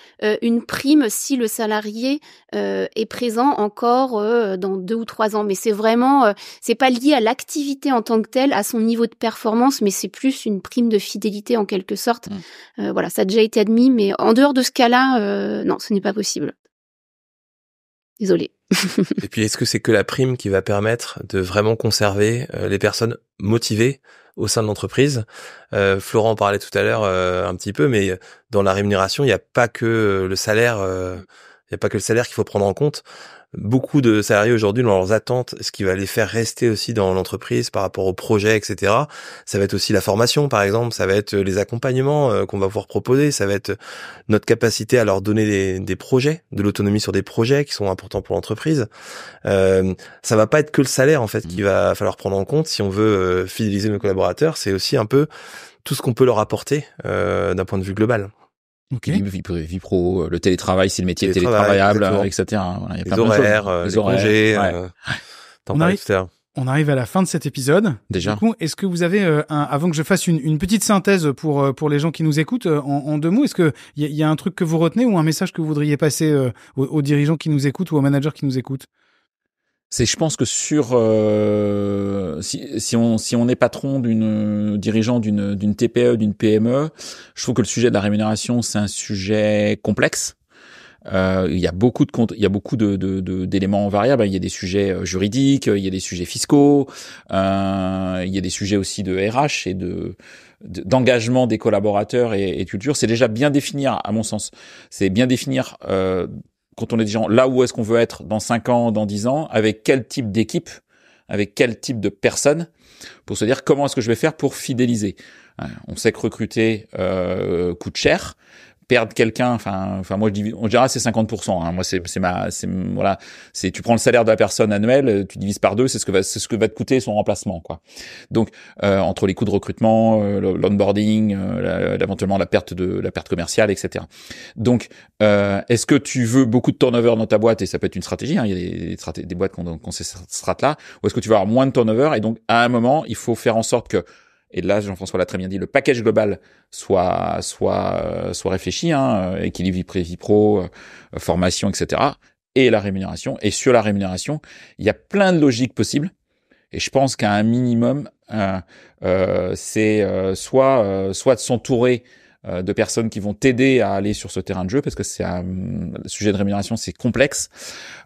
une prime si le salarié est présent encore dans 2 ou 3 ans. Mais c'est vraiment, c'est pas lié à l'activité en tant que telle, à son niveau de performance, mais c'est plus une prime de fidélité en quelque sorte. Voilà, ça a déjà été admis, mais en dehors de ce cas-là, non, ce n'est pas possible. Désolée.
Et puis, est-ce que c'est que la prime qui va permettre de vraiment conserver les personnes motivées au sein de l'entreprise? Florent parlait tout à l'heure un petit peu, mais dans la rémunération, il n'y a pas que le salaire. Il n'y a pas que le salaire qu'il faut prendre en compte. beaucoup de salariés aujourd'hui dans leurs attentes, ce qui va les faire rester aussi dans l'entreprise par rapport au projet, etc. Ça va être aussi la formation, par exemple, ça va être les accompagnements qu'on va pouvoir proposer, ça va être notre capacité à leur donner des projets, de l'autonomie sur des projets qui sont importants pour l'entreprise. Ça va pas être que le salaire en fait qu'il va falloir prendre en compte si on veut fidéliser nos collaborateurs, c'est aussi un peu tout ce qu'on peut leur apporter d'un point de vue global.
Okay. Vie pro, le télétravail, si le métier est télétravaillable, etc. Voilà, y a
les horaires, les congés,
on arrive à la fin de cet épisode.
Déjà.
Du coup, est-ce que vous avez, avant que je fasse une petite synthèse pour les gens qui nous écoutent, en 2 mots, est-ce que il y a un truc que vous retenez ou un message que vous voudriez passer aux dirigeants qui nous écoutent ou aux managers qui nous écoutent?
Je pense que si on est patron dirigeant d'une TPE, d'une PME, je trouve que le sujet de la rémunération, c'est un sujet complexe. Il y a beaucoup d'éléments variables. Il y a des sujets juridiques, il y a des sujets fiscaux, il y a des sujets aussi de RH et d'engagement des collaborateurs et de culture. C'est déjà bien définir, à mon sens. C'est bien définir, quand on est dirigeant, là où est-ce qu'on veut être dans 5 ans, dans 10 ans, avec quel type d'équipe, avec quel type de personnes, pour se dire comment est-ce que je vais faire pour fidéliser. On sait que recruter coûte cher. Perdre quelqu'un, enfin moi on dirait c'est 50%. Moi c'est tu prends le salaire de la personne annuel, tu divises par 2, c'est ce que va te coûter son remplacement, quoi. Donc entre les coûts de recrutement, l'onboarding, éventuellement la perte commerciale, etc. Donc est-ce que tu veux beaucoup de turnover dans ta boîte, et ça peut être une stratégie, il y a des boîtes qui ont ces strates-là, ou est-ce que tu veux avoir moins de turnover, et donc à un moment il faut faire en sorte que, et là, Jean-François l'a très bien dit, le package global soit réfléchi, équilibre vie pro, formation, etc. Et la rémunération. Et sur la rémunération, il y a plein de logiques possibles. Et je pense qu'à un minimum, c'est soit de s'entourer de personnes qui vont t'aider à aller sur ce terrain de jeu, parce que le sujet de rémunération, c'est complexe.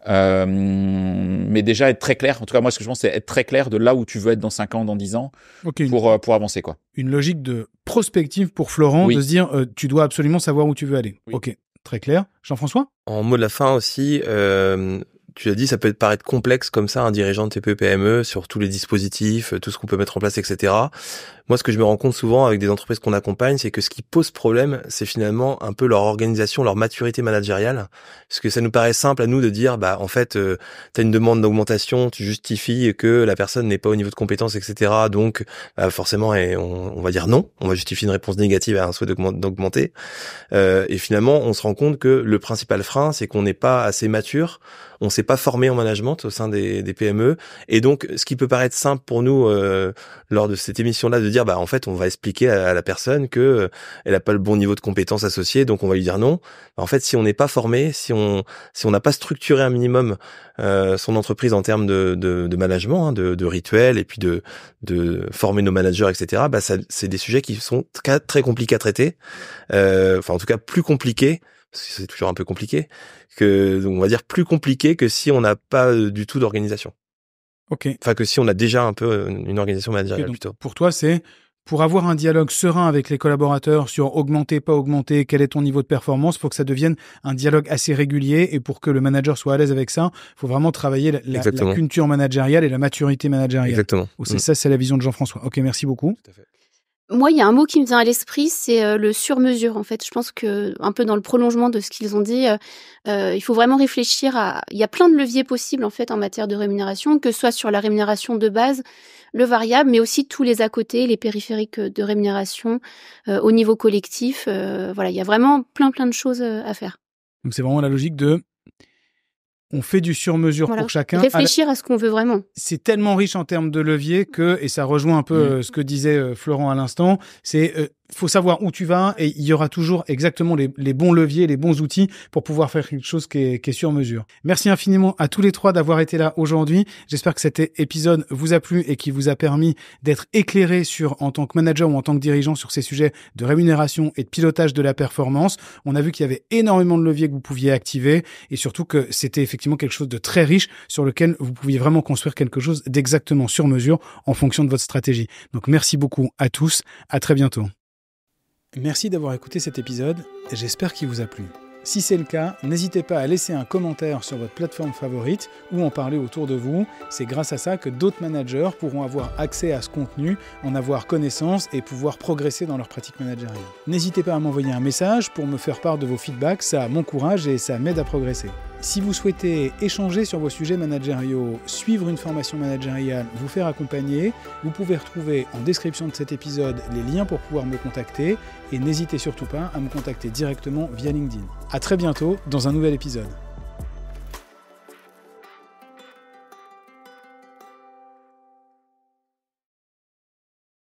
Mais déjà être très clair. En tout cas, moi, ce que je pense, c'est être très clair de là où tu veux être dans 5 ans, dans 10 ans, pour avancer, quoi.
Une logique de prospective pour Florent, de se dire, tu dois absolument savoir où tu veux aller. Oui. Ok, très clair. Jean-François?
En mot de la fin aussi, tu l'as dit, ça peut paraître complexe comme ça, un dirigeant de TPE-PME, sur tous les dispositifs, tout ce qu'on peut mettre en place, etc. Moi, ce que je me rends compte souvent avec des entreprises qu'on accompagne, c'est que ce qui pose problème, c'est finalement un peu leur organisation, leur maturité managériale. Parce que ça nous paraît simple à nous de dire, en fait, t'as une demande d'augmentation, tu justifies que la personne n'est pas au niveau de compétence, etc. Donc, forcément, on va dire non. On va justifier une réponse négative à un souhait d'augmenter. Et finalement, on se rend compte que le principal frein, c'est qu'on n'est pas assez mature. On s'est pas formé en management au sein des PME. Et donc, ce qui peut paraître simple pour nous, lors de cette émission-là, de dire, en fait, on va expliquer à la personne que elle a pas le bon niveau de compétences associées, donc on va lui dire non. En fait, si on n'est pas formé, si on n'a pas structuré un minimum son entreprise en termes de management, de rituels, et puis de former nos managers, etc. C'est des sujets qui sont très compliqués à traiter. En tout cas, plus compliqués. C'est toujours un peu compliqué, on va dire plus compliqué que si on n'a pas du tout d'organisation.
Ok.
Enfin, que si on a déjà un peu une organisation managériale, plutôt.
Pour toi, c'est pour avoir un dialogue serein avec les collaborateurs sur augmenter, pas augmenter, quel est ton niveau de performance, il faut que ça devienne un dialogue assez régulier, et pour que le manager soit à l'aise avec ça, il faut vraiment travailler la culture managériale et la maturité managériale.
Exactement.
Ça, c'est la vision de Jean-François. Ok, merci beaucoup. Tout à fait.
Moi, il y a un mot qui me vient à l'esprit, c'est le sur-mesure. En fait, je pense que un peu dans le prolongement de ce qu'ils ont dit, il faut vraiment réfléchir il y a plein de leviers possibles en fait en matière de rémunération, que ce soit sur la rémunération de base, le variable, mais aussi tous les à côté, les périphériques de rémunération au niveau collectif. Il y a vraiment plein de choses à faire.
Donc c'est vraiment la logique de on fait du sur-mesure pour chacun.
Réfléchir à ce qu'on veut vraiment.
C'est tellement riche en termes de leviers et ça rejoint un peu ce que disait Florent à l'instant, c'est faut savoir où tu vas, et il y aura toujours exactement les bons leviers, les bons outils pour pouvoir faire quelque chose qui est sur mesure. Merci infiniment à tous les 3 d'avoir été là aujourd'hui. J'espère que cet épisode vous a plu et qu'il vous a permis d'être éclairé en tant que manager ou en tant que dirigeant sur ces sujets de rémunération et de pilotage de la performance. On a vu qu'il y avait énormément de leviers que vous pouviez activer, et surtout que c'était effectivement quelque chose de très riche sur lequel vous pouviez vraiment construire quelque chose d'exactement sur mesure en fonction de votre stratégie. Donc merci beaucoup à tous. À très bientôt. Merci d'avoir écouté cet épisode, j'espère qu'il vous a plu. Si c'est le cas, n'hésitez pas à laisser un commentaire sur votre plateforme favorite ou en parler autour de vous. C'est grâce à ça que d'autres managers pourront avoir accès à ce contenu, en avoir connaissance et pouvoir progresser dans leur pratique managériale. N'hésitez pas à m'envoyer un message pour me faire part de vos feedbacks, ça m'encourage et ça m'aide à progresser. Si vous souhaitez échanger sur vos sujets managériaux, suivre une formation managériale, vous faire accompagner, vous pouvez retrouver en description de cet épisode les liens pour pouvoir me contacter et n'hésitez surtout pas à me contacter directement via LinkedIn. À très bientôt dans un nouvel épisode.